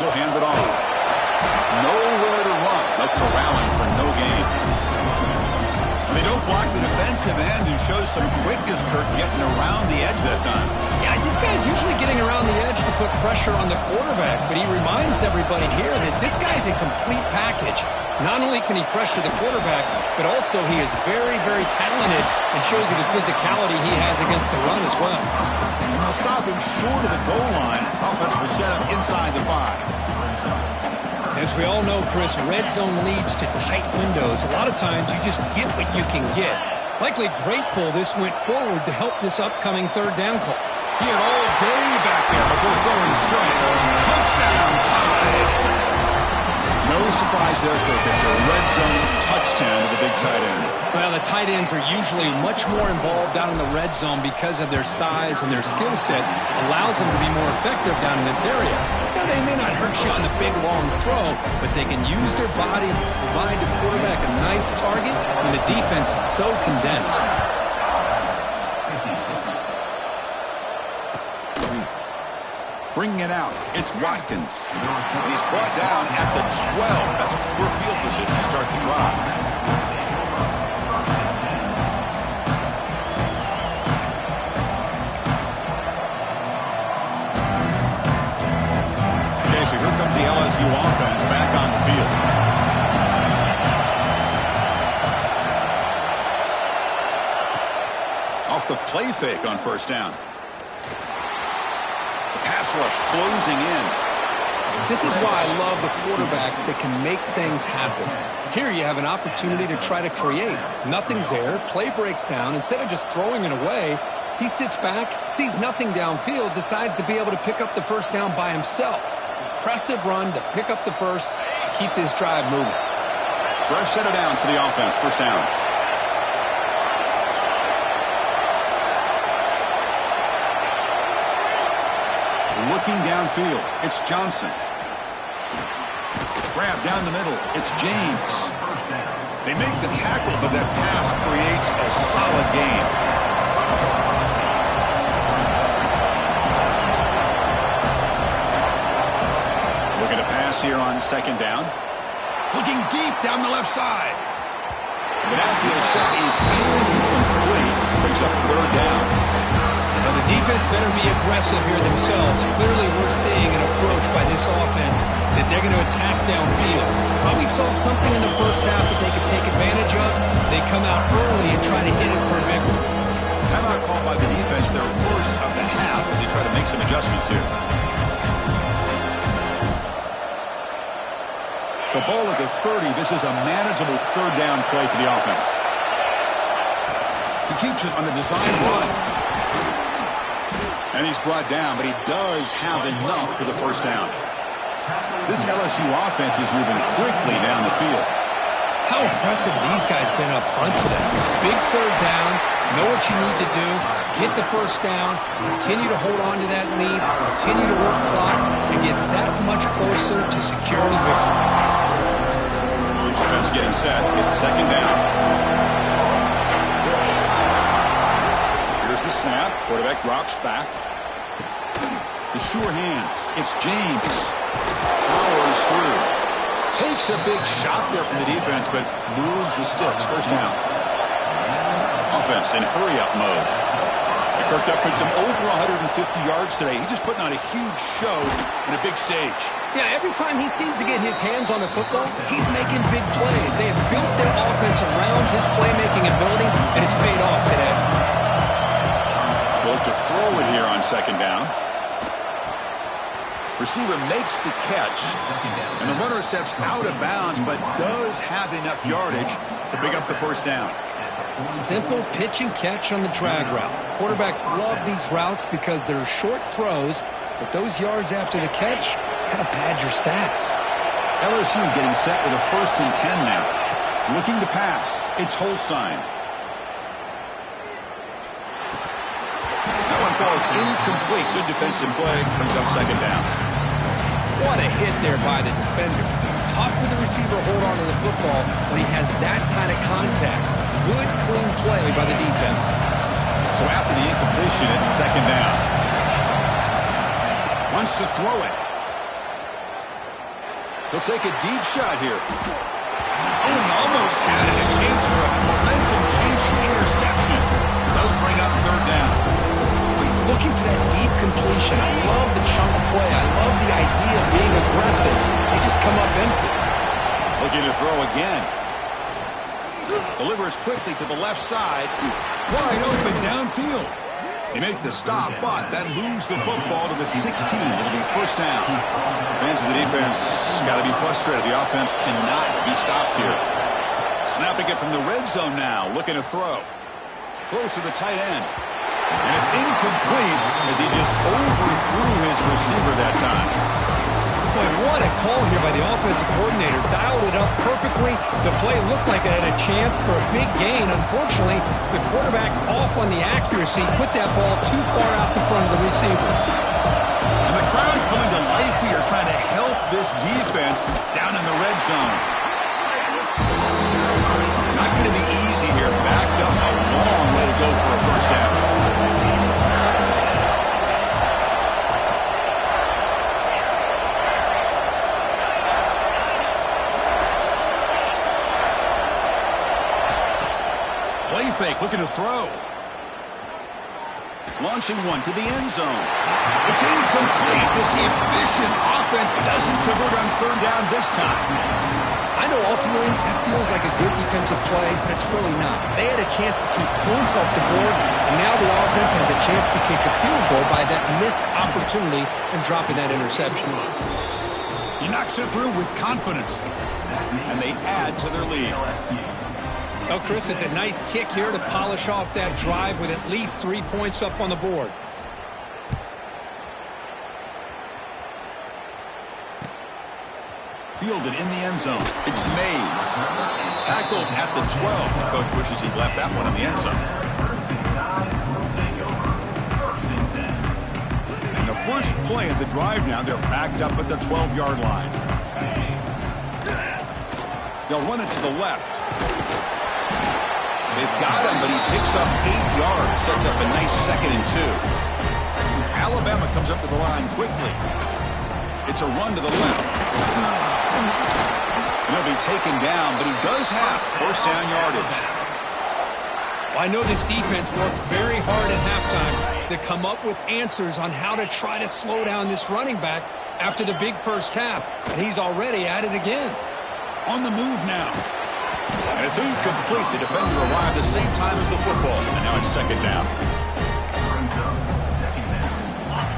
[SPEAKER 3] He'll hand it off. Nowhere to run. No corralling for no gain. They don't block the defensive end and shows some quickness, Kirk, getting around the edge that time.
[SPEAKER 2] Yeah, this guy's usually getting around the edge to put pressure on the quarterback, but he reminds everybody here that this guy's a complete package. Not only can he pressure the quarterback, but also he is very, very talented and shows you the physicality he has against the run as well.
[SPEAKER 3] Now stop him short of the goal line. Offense will set up inside the 5.
[SPEAKER 2] As we all know, Chris, red zone leads to tight windows. A lot of times you just get what you can get. Likely grateful this went forward to help this upcoming third down call.
[SPEAKER 1] He had all day back there before throwing a strike. Touchdown, Tide.
[SPEAKER 3] No surprise there, Kirk. It's a red zone touchdown to the big tight end.
[SPEAKER 2] Well, the tight ends are usually much more involved down in the red zone because of their size and their skill set allows them to be more effective down in this area. Now, they may not hurt you on the big, long throw, but they can use their bodies to provide the quarterback a nice target when the defense is so condensed.
[SPEAKER 3] Bringing it out, it's Watkins. And he's brought down at the 12. That's poor field position to start the drive. Okay, so here comes the LSU offense back on the field. Off the play fake on first down. Pass rush closing in.
[SPEAKER 2] This is why I love the quarterbacks that can make things happen. Here you have an opportunity to try to create. Nothing's there. Play breaks down. Instead of just throwing it away, he sits back, sees nothing downfield, decides to be able to pick up the first down by himself. Impressive run to pick up the first, keep this drive moving.
[SPEAKER 3] Fresh set of downs for the offense. First down. Looking downfield, it's Johnson. Grab down the middle, it's James. They make the tackle, but that pass creates a solid gain. Looking to pass here on second down.
[SPEAKER 1] Looking deep down the left side.
[SPEAKER 3] The downfield shot is incomplete. Brings up third down.
[SPEAKER 2] Now, the defense better be aggressive here themselves. Clearly, we're seeing an approach by this offense that they're going to attack downfield. Probably saw something in the first half that they could take advantage of. They come out early and try to hit it for a big one.
[SPEAKER 3] Timeout called by the defense their first of the half as they try to make some adjustments here. So ball at the 30. This is a manageable third down play for the offense. He keeps it on the design run. And he's brought down, but he does have enough for the first down. This LSU offense is moving quickly down the field.
[SPEAKER 2] How impressive these guys been up front today. Big third down, know what you need to do, get the first down, continue to hold on to that lead, continue to work clock, and get that much closer to securing the victory.
[SPEAKER 3] Offense getting set. It's second down. Here's the snap. Quarterback drops back. The sure hands. It's James. Powers through. Takes a big shot there from the defense, but moves the sticks. First down. Offense in hurry-up mode. And Kirk, that puts him over 150 yards today. He's just putting on a huge show in a big stage.
[SPEAKER 2] Yeah, every time he seems to get his hands on the football, he's making big plays. They have built their offense around his playmaking ability, and it's paid off today.
[SPEAKER 3] Look to throw it here on second down. Receiver makes the catch, and the runner steps out of bounds, but does have enough yardage to pick up the first down.
[SPEAKER 2] Simple pitch and catch on the drag route. Quarterbacks love these routes because they're short throws, but those yards after the catch kind of pad your stats.
[SPEAKER 3] LSU getting set with a 1st and 10 now. Looking to pass. It's Holstein. That one falls incomplete. Good defensive play. Brings up second down.
[SPEAKER 2] What a hit there by the defender. Tough for the receiver to hold on to the football when he has that kind of contact. Good, clean play by the defense.
[SPEAKER 3] So after the incompletion, it's second down. Wants to throw it. He'll take a deep shot here. Oh, he almost had it. A chance for a momentum-changing interception. Does bring up third down.
[SPEAKER 2] He's looking for that deep completion. I love the chunk play. I love the idea of being aggressive. They just come up empty.
[SPEAKER 3] Looking to throw again. Delivers quickly to the left side. Wide open downfield. They make the stop, but that moves the football to the 16. It'll be first down. Fans of the defense got to be frustrated. The offense cannot be stopped here. Snapping it from the red zone now. Looking to throw. Close to the tight end. And it's incomplete as he just overthrew his receiver that time.
[SPEAKER 2] Boy, what a call here by the offensive coordinator. Dialed it up perfectly. The play looked like it had a chance for a big gain. Unfortunately, the quarterback off on the accuracy, put that ball too far out in front of the receiver.
[SPEAKER 3] And the crowd coming to life here, trying to help this defense down in the red zone. Not going to be easy here. Backed up a long way to go for a first down. Play fake, looking to throw. Launching one to the end zone. It's incomplete. This efficient offense doesn't convert on third down this time.
[SPEAKER 2] I know ultimately that feels like a good defensive play, but it's really not. They had a chance to keep points off the board, and now the offense has a chance to kick a field goal by that missed opportunity and dropping that interception.
[SPEAKER 3] He knocks it through with confidence, and they add to their lead.
[SPEAKER 2] Well, Chris, it's a nice kick here to polish off that drive with at least 3 points up on the board.
[SPEAKER 3] Fielded in the end zone. It's Mays. Tackled at the 12. The coach wishes he'd left that one in the end zone. And the first play of the drive now, they're backed up at the 12-yard line. They'll run it to the left. They've got him, but he picks up 8 yards. Sets up a nice 2nd and 2. Alabama comes up to the line quickly. It's a run to the left. And he'll be taken down, but he does have first down yardage.
[SPEAKER 2] I know this defense worked very hard at halftime to come up with answers on how to try to slow down this running back after the big first half, and he's already at it again.
[SPEAKER 3] On the move now. And it's incomplete. The defender arrived at the same time as the football. And now it's second down.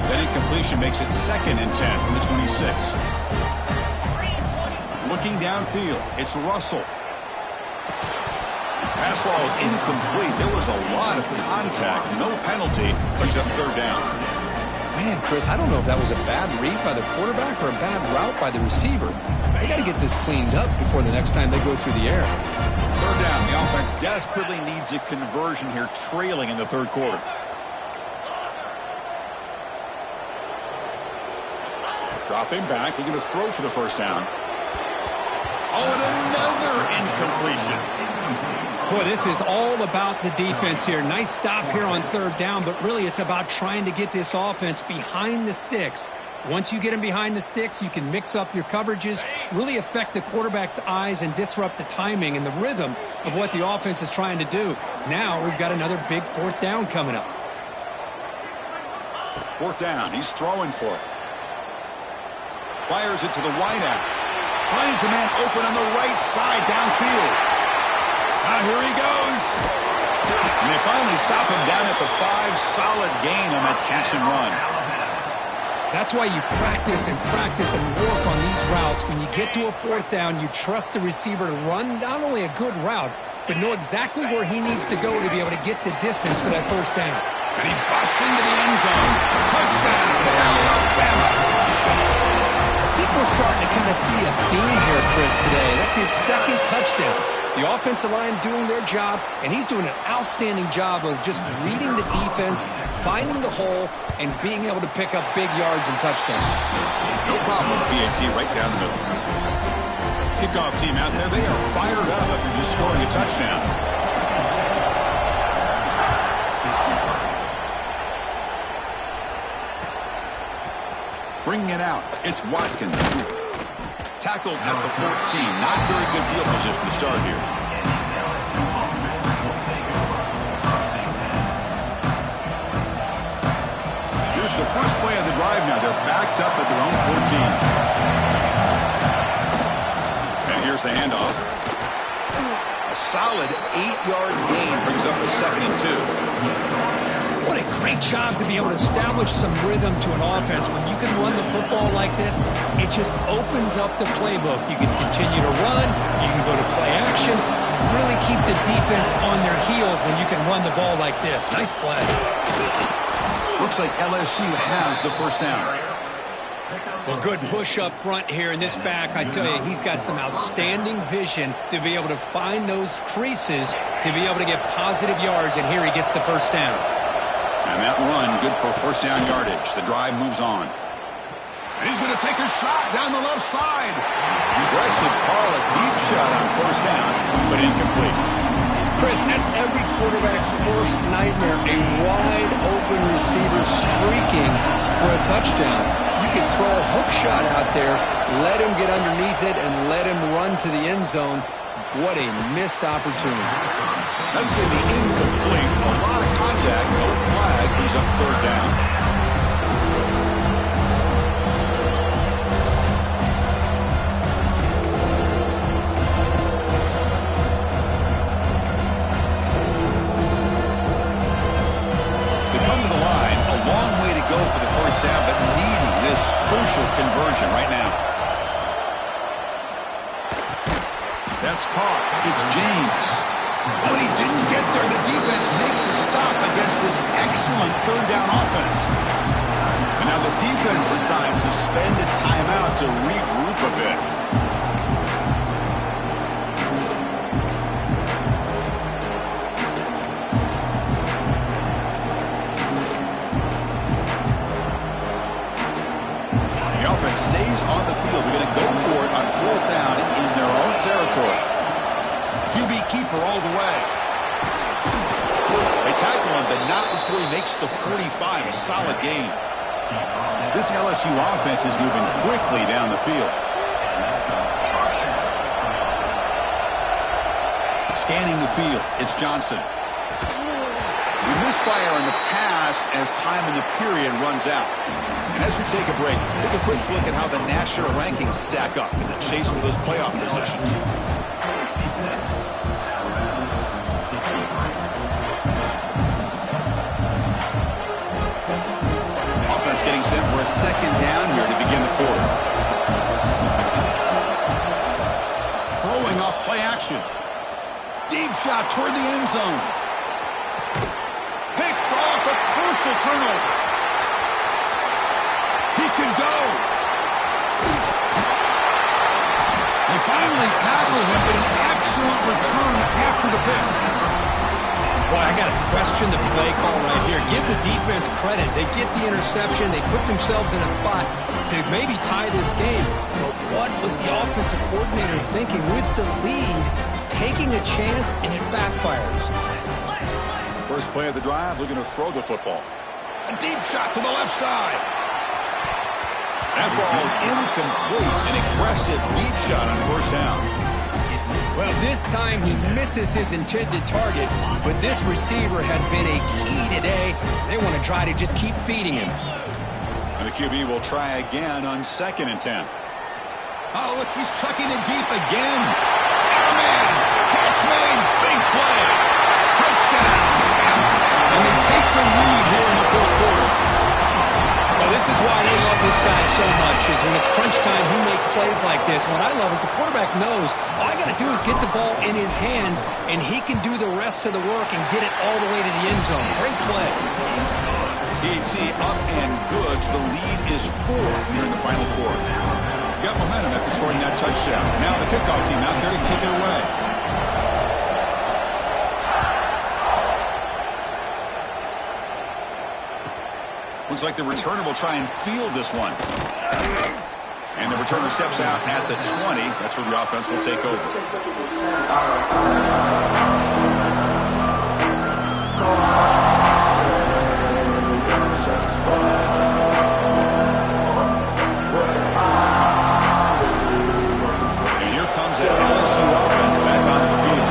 [SPEAKER 3] That incompletion makes it 2nd and 10 from the 26. Looking downfield, it's Russell. Pass ball is incomplete. There was a lot of contact. No penalty. Brings up third down.
[SPEAKER 2] Man, Chris, I don't know if that was a bad read by the quarterback or a bad route by the receiver. They got to get this cleaned up before the next time they go through the air.
[SPEAKER 3] Third down. The offense desperately needs a conversion here, trailing in the third quarter. Dropping back. Looking to throw for the first down. Oh, and another incompletion.
[SPEAKER 2] Boy, this is all about the defense here. Nice stop here on third down, but really it's about trying to get this offense behind the sticks. Once you get them behind the sticks, you can mix up your coverages, really affect the quarterback's eyes and disrupt the timing and the rhythm of what the offense is trying to do. Now we've got another big fourth down coming up.
[SPEAKER 3] Fourth down. He's throwing for it. Fires it to the wideout. Finds a man open on the right side downfield. Now here he goes. And they finally stop him down at the 5. Solid gain on that catch and run.
[SPEAKER 2] That's why you practice and work on these routes. When you get to a 4th down, you trust the receiver to run not only a good route, but know exactly where he needs to go to be able to get the distance for that 1st down.
[SPEAKER 3] And he busts into the end zone. Touchdown, Alabama.
[SPEAKER 2] I think we're starting to kind of see a theme here, Chris, today. That's his 2nd touchdown. The offensive line doing their job, and he's doing an outstanding job of just reading the defense, finding the hole, and being able to pick up big yards and touchdowns.
[SPEAKER 3] No problem, PAT right down the middle. Kickoff team out there, they are fired up after just scoring a touchdown. Bringing it out, it's Watkins. Tackled at the 14. Not very good field position to start here. Here's the first play of the drive now. They're backed up at their own 14. And here's the handoff. A solid 8-yard gain brings up a 2nd and 2.
[SPEAKER 2] What a great job to be able to establish some rhythm to an offense. When you can run the football like this, it just opens up the playbook. You can continue to run, you can go to play action, and really keep the defense on their heels when you can run the ball like this. Nice play.
[SPEAKER 3] Looks like LSU has the 1st down.
[SPEAKER 2] Well, good push up front here in this back. I tell you, he's got some outstanding vision to be able to find those creases, to be able to get positive yards, and here he gets the 1st down.
[SPEAKER 3] And that run, good for 1st down yardage. The drive moves on.
[SPEAKER 1] And he's going to take a shot down the left side.
[SPEAKER 3] Aggressive call, a deep shot on 1st down, but incomplete.
[SPEAKER 2] Chris, that's every quarterback's worst nightmare, a wide-open receiver streaking for a touchdown. You could throw a hook shot out there, let him get underneath it, and let him run to the end zone. What a missed opportunity.
[SPEAKER 3] That's going to be incomplete. A lot of contact, no flag, brings up 3rd down. They come to the line, a long way to go for the 1st down, but needing this crucial conversion right now. That's caught. It's James.
[SPEAKER 1] When he didn't get there, the defense makes a stop against this excellent 3rd down offense.
[SPEAKER 3] And now the defense decides to spend a timeout to regroup a bit. The offense stays on the field. They're going to go for it on 4th down in their own territory.
[SPEAKER 1] QB keeper all the way.
[SPEAKER 3] They tackle him, but not before he makes the 45. A solid gain. This LSU offense is moving quickly down the field. Scanning the field, it's Johnson. We misfire on the pass as time in the period runs out. And as we take a break, take a quick look at how the national rankings stack up in the chase for those playoff positions. Offense getting set for a 2nd down here to begin the quarter.
[SPEAKER 1] Throwing off play action. Deep shot toward the end zone. Picked off, a crucial turnover. He can go. They finally tackle him, but an excellent return after the pick.
[SPEAKER 2] Boy, I got to question the play call right here. Give the defense credit. They get the interception. They put themselves in a spot to maybe tie this game. But what was the offensive coordinator thinking with the lead, taking a chance, and it backfires?
[SPEAKER 3] First play of the drive, looking to throw the football.
[SPEAKER 1] A deep shot to the left side.
[SPEAKER 3] That ball is incomplete. An aggressive deep shot on 1st down.
[SPEAKER 2] Well, this time he misses his intended target, but this receiver has been a key today. They want to try to just keep feeding him.
[SPEAKER 3] And the QB will try again on 2nd and 10.
[SPEAKER 1] Oh, look, he's chucking it deep again. Airman, catch made, big play. Touchdown. And they take the lead here in the 4th quarter.
[SPEAKER 2] Well, this is why they love this guy so much, is when it's crunch time, he makes plays like this. And what I love is the quarterback knows all I got to do is get the ball in his hands, and he can do the rest of the work and get it all the way to the end zone. Great play.
[SPEAKER 3] PAT up and good. The lead is 4 here in the final quarter. Got momentum after scoring that touchdown. Now the kickoff team out there to kick it away. Looks like the returner will try and field this one. And the returner steps out at the 20. That's where the offense will take over. And here comes that LSU offense back onto the field.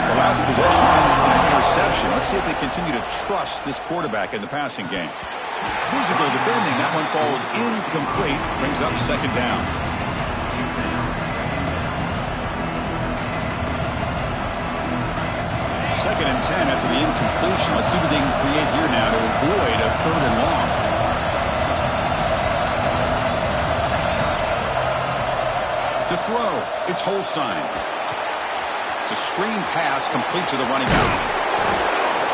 [SPEAKER 3] The last possession ended with an interception. Let's see if they continue to trust this quarterback in the passing game. Physical defending. That one falls incomplete. Brings up 2nd down. Second and 10 after the incompletion. Let's see what they can create here now to avoid a 3rd and long. To throw, it's Holstein. It's a screen pass complete to the running back.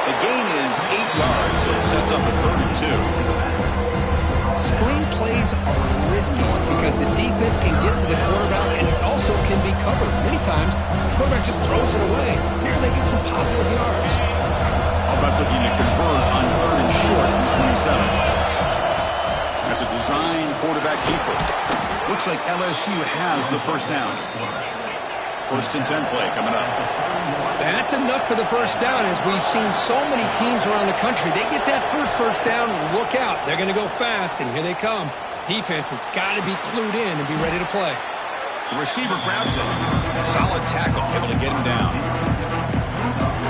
[SPEAKER 3] The gain is 8 yards, so it sets up a 3rd and 2.
[SPEAKER 2] Screen plays are risky because the defense can get to the quarterback and it also can be covered. Many times, the quarterback just throws it away. Here they get some positive yards.
[SPEAKER 3] Offense looking to convert on 3rd and short from the 27. That's a design quarterback keeper. Looks like LSU has the 1st down. 1st and 10 play coming up.
[SPEAKER 2] That's enough for the 1st down, as we've seen so many teams around the country. They get that first down, look out. They're going to go fast, and here they come. Defense has got to be clued in and be ready to play.
[SPEAKER 3] The receiver grabs it. Solid tackle, able to get him down.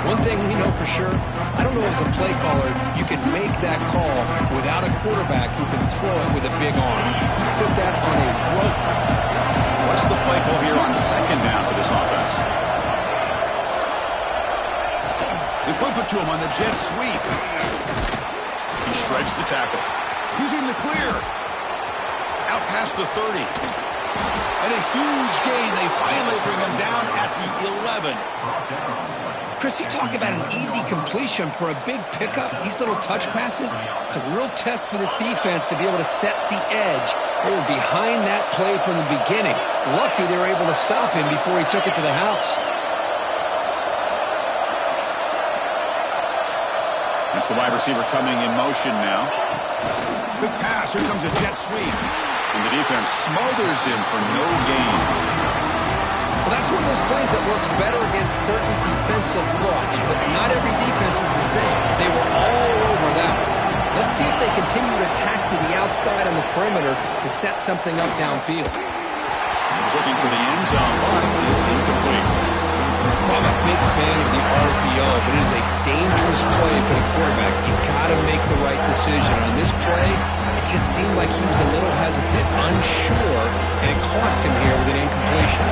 [SPEAKER 2] One thing we know for sure, I don't know as a play caller, you can make that call without a quarterback who can throw it with a big arm. He put that on a rope.
[SPEAKER 3] What's the play call here on 2nd down for this offense? They flip it to him on the jet sweep. He shreds the tackle. He's in the clear. Out past the 30. And a huge gain. They finally bring him down at the 11.
[SPEAKER 2] Chris, you talk about an easy completion for a big pickup. These little touch passes, it's a real test for this defense to be able to set the edge. They were behind that play from the beginning. Lucky they were able to stop him before he took it to the house.
[SPEAKER 3] That's the wide receiver coming in motion now. Good pass. Here comes a jet sweep. And the defense smothers him for no gain.
[SPEAKER 2] Well, that's one of those plays that works better against certain defensive looks, but not every defense is the same. They were all over that one. Let's see if they continue to attack to the outside on the perimeter to set something up downfield.
[SPEAKER 3] He's looking for the end zone, but it's incomplete.
[SPEAKER 2] I'm a big fan of the RPO, but it is a dangerous play for the quarterback. You got to make the right decision. On this play, it just seemed like he was a little hesitant, unsure, and it cost him here with an incompletion.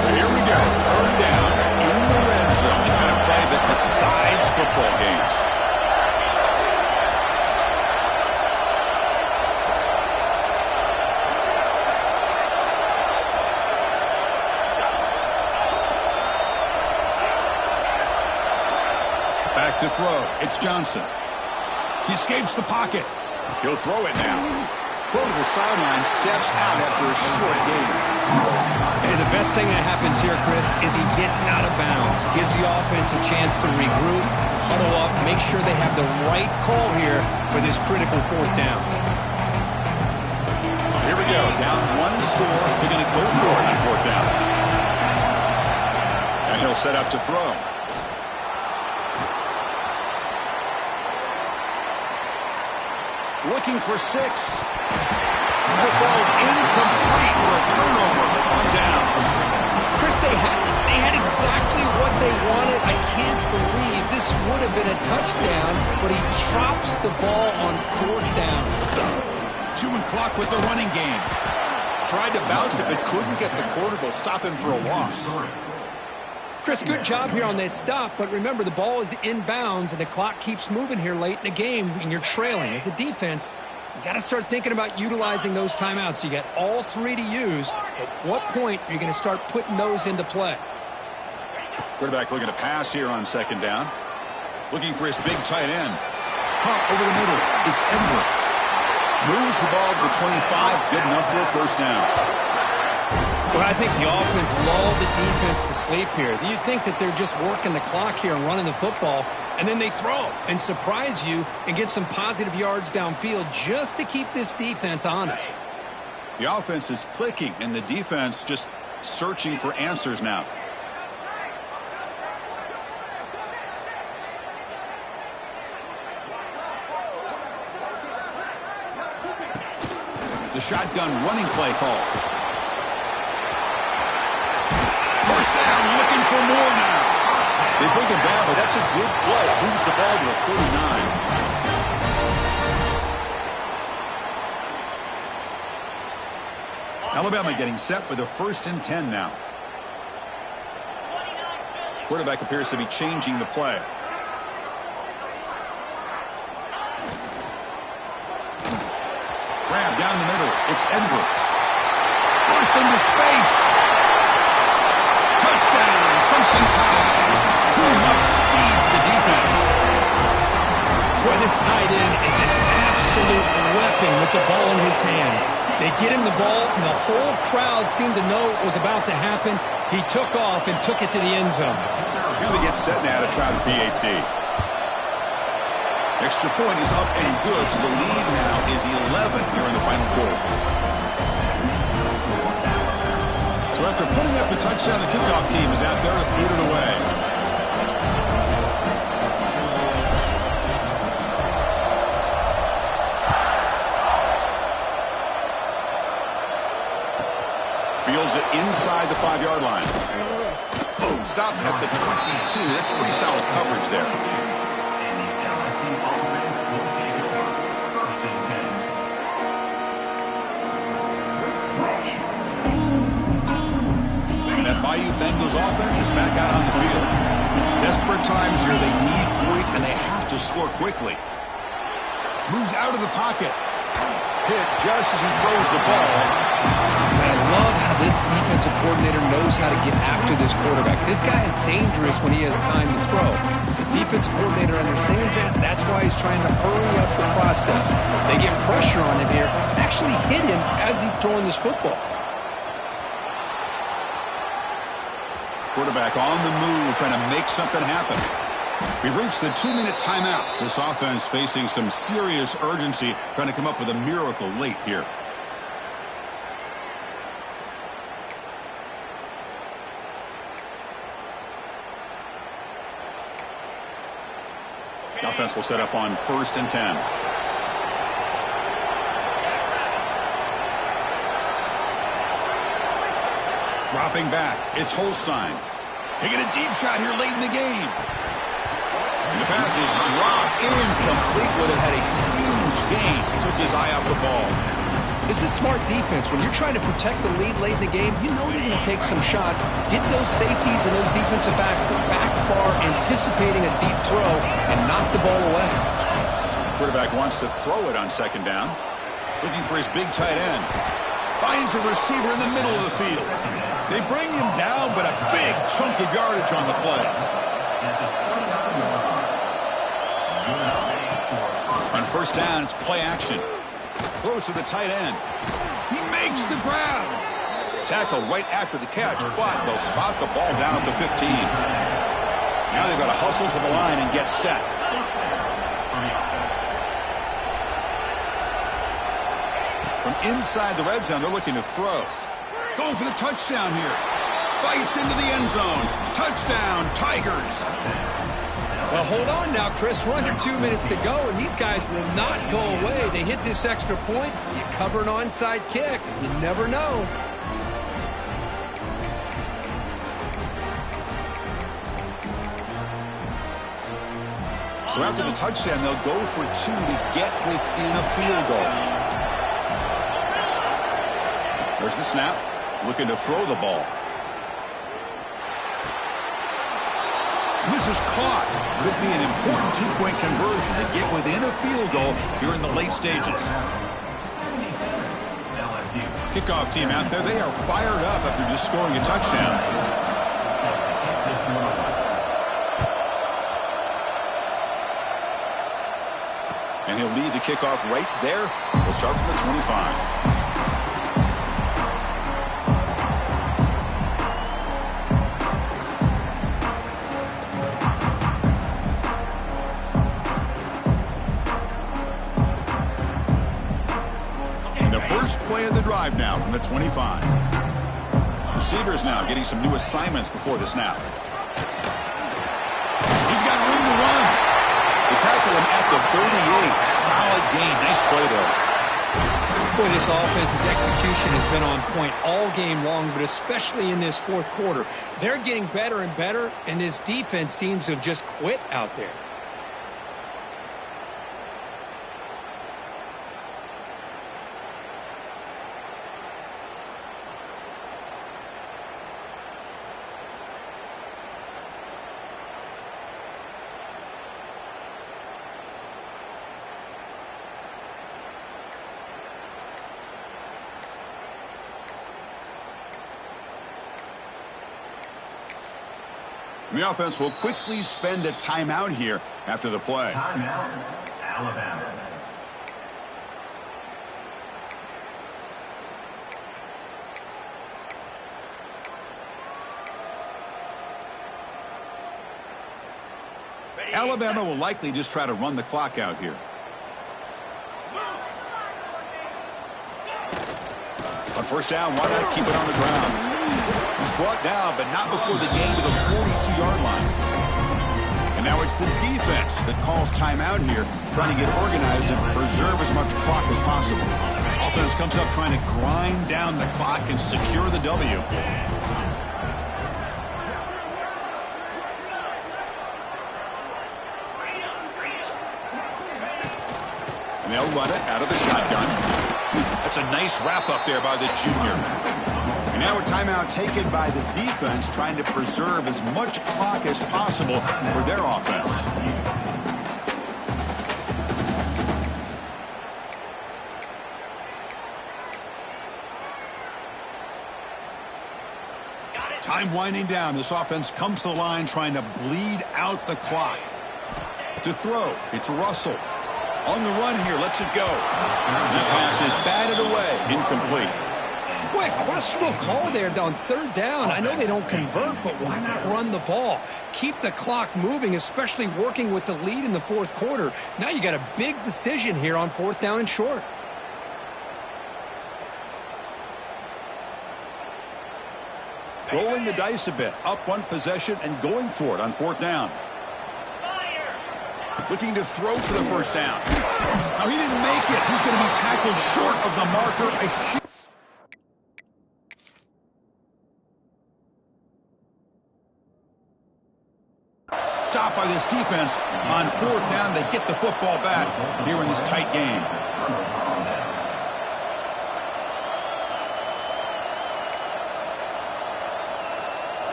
[SPEAKER 3] So here we go, 3rd down in the red zone. The kind of play that decides football games. Back to throw. It's Johnson. He escapes the pocket. He'll throw it now. Throw to the sideline, steps out after a short gain.
[SPEAKER 2] And the best thing that happens here, Chris, is he gets out of bounds. Gives the offense a chance to regroup, huddle up, make sure they have the right call here for this critical 4th down.
[SPEAKER 3] So here we go. Down 1 score. They're going to go for it on 4th down. And he'll set up to throw. Looking for 6. The ball's incomplete for a turnover on downs.
[SPEAKER 2] Chris, they had exactly what they wanted. I can't believe this would have been a touchdown, but he drops the ball on 4th down.
[SPEAKER 3] Chewing clock with the running game. Tried to bounce it, but couldn't get the quarter. They'll stop him for a loss.
[SPEAKER 2] Chris, good job here on that stop, but remember, the ball is inbounds, and the clock keeps moving here late in the game, and you're trailing. As a defense, you got to start thinking about utilizing those timeouts. You got all three to use. At what point are you going to start putting those into play?
[SPEAKER 3] Quarterback looking to pass here on second down. Looking for his big tight end. Pump over the middle. It's Edwards. Moves the ball to the 25. Good enough for a first down.
[SPEAKER 2] Well, I think the offense lulled the defense to sleep here. You'd think that they're just working the clock here and running the football, and then they throw and surprise you and get some positive yards downfield just to keep this defense honest.
[SPEAKER 3] The offense is clicking, and the defense just searching for answers now. The shotgun running play call. First down, looking for more now. They bring him down, but that's a good play. Moves the ball to the 39. Alabama getting set with a 1st and 10 now. Quarterback appears to be changing the play. Grab down the middle. It's Edwards. Force into space. Touchdown. Crimson Tide. Too much speed for the defense.
[SPEAKER 2] Boy, this tight end is an absolute weapon with the ball in his hands. They get him the ball, and the whole crowd seemed to know what was about to happen. He took off and took it to the end zone.
[SPEAKER 3] Here they get set now to try the PAT. Extra point is up and good, so the lead now is 11 here in the final quarter. So after putting up a touchdown, the kickoff team is out there to put it away. Fields it inside the 5-yard line. Oh, stop at the 22. That's pretty solid coverage there. That Bayou Bengals offense is back out on the field. Desperate times here. They need points, and they have to score quickly. Moves out of the pocket. Hit just as he throws the ball.
[SPEAKER 2] And I love how this defensive coordinator knows how to get after this quarterback. This guy is dangerous when he has time to throw. The defensive coordinator understands that. That's why he's trying to hurry up the process. They get pressure on him here. Actually hit him as he's throwing this football.
[SPEAKER 3] Quarterback on the move, trying to make something happen. We've reached the 2-minute timeout. This offense facing some serious urgency, trying to come up with a miracle late here. The offense will set up on 1st and 10. Dropping back, it's Holstein. Taking a deep shot here late in the game. And the pass is dropped incomplete, but it had a huge gain. Took his eye off the ball.
[SPEAKER 2] This is smart defense. When you're trying to protect the lead late in the game, you know they're going to take some shots. Get those safeties and those defensive backs back far, anticipating a deep throw, and knock the ball away.
[SPEAKER 3] Quarterback wants to throw it on 2nd down. Looking for his big tight end. Finds a receiver in the middle of the field. They bring him down, but a big chunk of yardage on the play. On 1st down, it's play action. Close to the tight end. He makes the grab. Tackle right after the catch, but they'll spot the ball down at the 15. Now they've got to hustle to the line and get set. From inside the red zone, they're looking to throw. Going for the touchdown here. Bites into the end zone. Touchdown, Tigers.
[SPEAKER 2] Well, hold on now, Chris. We're under 2 minutes to go, and these guys will not go away. They hit this extra point. You cover an onside kick. You never know. So after the touchdown, they'll go for 2 to get within a field goal.
[SPEAKER 3] There's the snap. Looking to throw the ball.
[SPEAKER 1] This is caught. Could be an important two-point conversion to get within a field goal here in the late stages.
[SPEAKER 3] Kickoff team out there. They are fired up after just scoring a touchdown. And he'll lead the kickoff right there. We'll start from the 25. Play of the drive now from the 25. Receivers now getting some new assignments before the snap.
[SPEAKER 1] He's got room to run.
[SPEAKER 3] They tackle him at the 38. Solid gain. Nice play there.
[SPEAKER 2] Boy, this offense's execution has been on point all game long, but especially in this fourth quarter. They're getting better and better, and this defense seems to have just quit out there.
[SPEAKER 3] The offense will quickly spend a timeout here after the play.
[SPEAKER 4] Timeout, Alabama.
[SPEAKER 3] Alabama will likely just try to run the clock out here. On first down, why not keep it on the ground? He's brought down, but not before the gain to the 42-yard line. And now it's the defense that calls timeout here, trying to get organized and preserve as much clock as possible. Offense comes up trying to grind down the clock and secure the W. And they'll run it out of the shotgun. That's a nice wrap up there by the junior. And now a timeout taken by the defense, trying to preserve as much clock as possible for their offense. Time winding down. This offense comes to the line trying to bleed out the clock. To throw, it's Russell. On the run here, lets it go. That pass is batted away, incomplete.
[SPEAKER 2] Boy, questionable call there on third down. I know they don't convert, but why not run the ball? Keep the clock moving, especially working with the lead in the fourth quarter. Now you got a big decision here on fourth down and short.
[SPEAKER 3] Rolling the dice a bit, up one possession and going for it on fourth down. Looking to throw for the first down.
[SPEAKER 1] Now he didn't make it. He's going to be tackled short of the marker. Stop by this defense. On fourth down, they get the football back here in this tight game.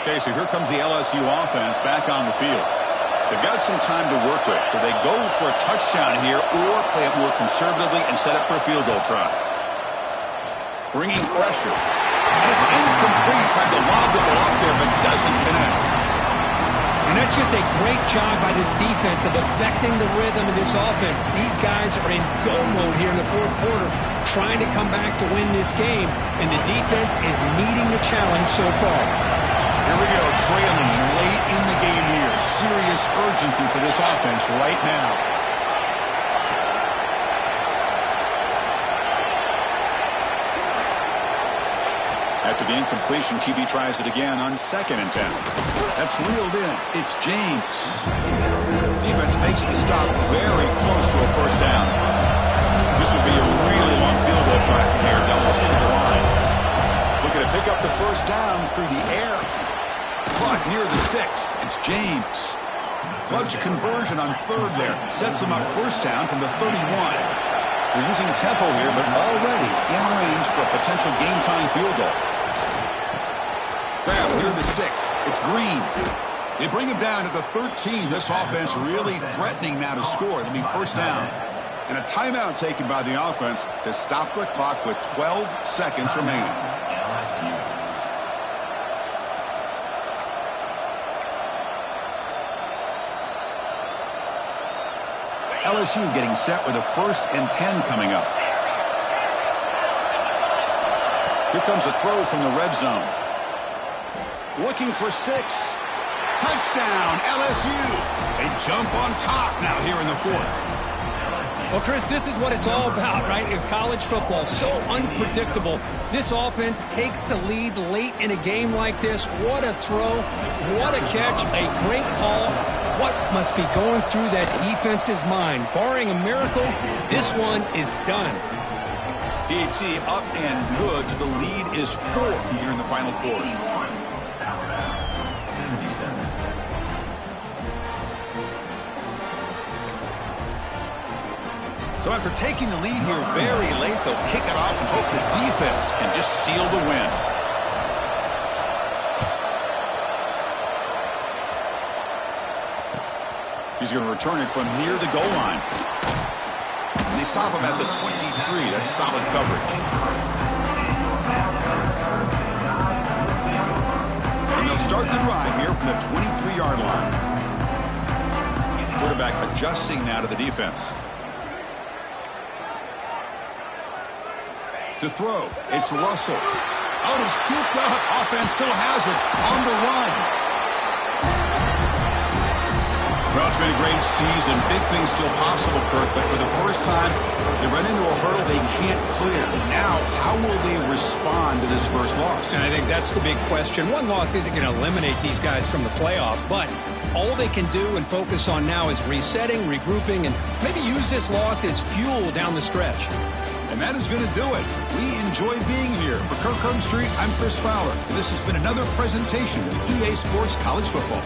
[SPEAKER 3] Okay, so here comes the LSU offense back on the field. They've got some time to work with. Do they go for a touchdown here or play it more conservatively and set up for a field goal try? Bringing pressure. And it's incomplete. Tried to lob the ball up there, but doesn't connect.
[SPEAKER 2] And that's just a great job by this defense of affecting the rhythm of this offense. These guys are in go mode here in the fourth quarter, trying to come back to win this game, and the defense is meeting the challenge so far.
[SPEAKER 1] Here we go, trailing late in the game here. Serious urgency for this offense right now.
[SPEAKER 3] After the incompletion, QB tries it again on 2nd and 10. That's reeled in. It's James. Defense makes the stop very close to a first down. This would be a really long field goal try from here. They'll also get the line. Looking to pick up the first down through the air. Caught near the sticks. It's James. Clutch conversion on third there. Sets him up first down from the 31. They're using tempo here, but already in range for a potential game-time field goal. Grab near the sticks. It's Green. They bring him down to the 13. This offense really threatening now to score. It'll be first down. And a timeout taken by the offense to stop the clock with 12 seconds remaining. LSU getting set with a 1st and 10 coming up. Here comes a throw from the red zone. Looking for 6. Touchdown, LSU. They jump on top now here in the 4th.
[SPEAKER 2] Well, Chris, this is what it's all about, right? If college football so unpredictable, this offense takes the lead late in a game like this. What a throw. What a catch. A great call. What must be going through that defense's mind? Barring a miracle, this one is done.
[SPEAKER 3] PAT up and good. The lead is 4 here in the final quarter. So after taking the lead here very late, they'll kick it off and hope the defense can just seal the win. He's going to return it from near the goal line. And they stop him at the 23. That's solid coverage. And they'll start the drive here from the 23-yard line. Quarterback adjusting now to the defense. To throw, it's Russell. Out of scooped up. Offense still has it on the run. Well, it's been a great season. Big things still possible, Kurt, but for the first time, they run into a hurdle they can't clear. Now, how will they respond to this first loss?
[SPEAKER 2] And I think that's the big question. One loss isn't going to eliminate these guys from the playoff, but all they can do and focus on now is resetting, regrouping, and maybe use this loss as fuel down the stretch.
[SPEAKER 3] And that is going to do it. We enjoyed being here. For Kirk Herbstreit, I'm Chris Fowler. And this has been another presentation of EA Sports College Football.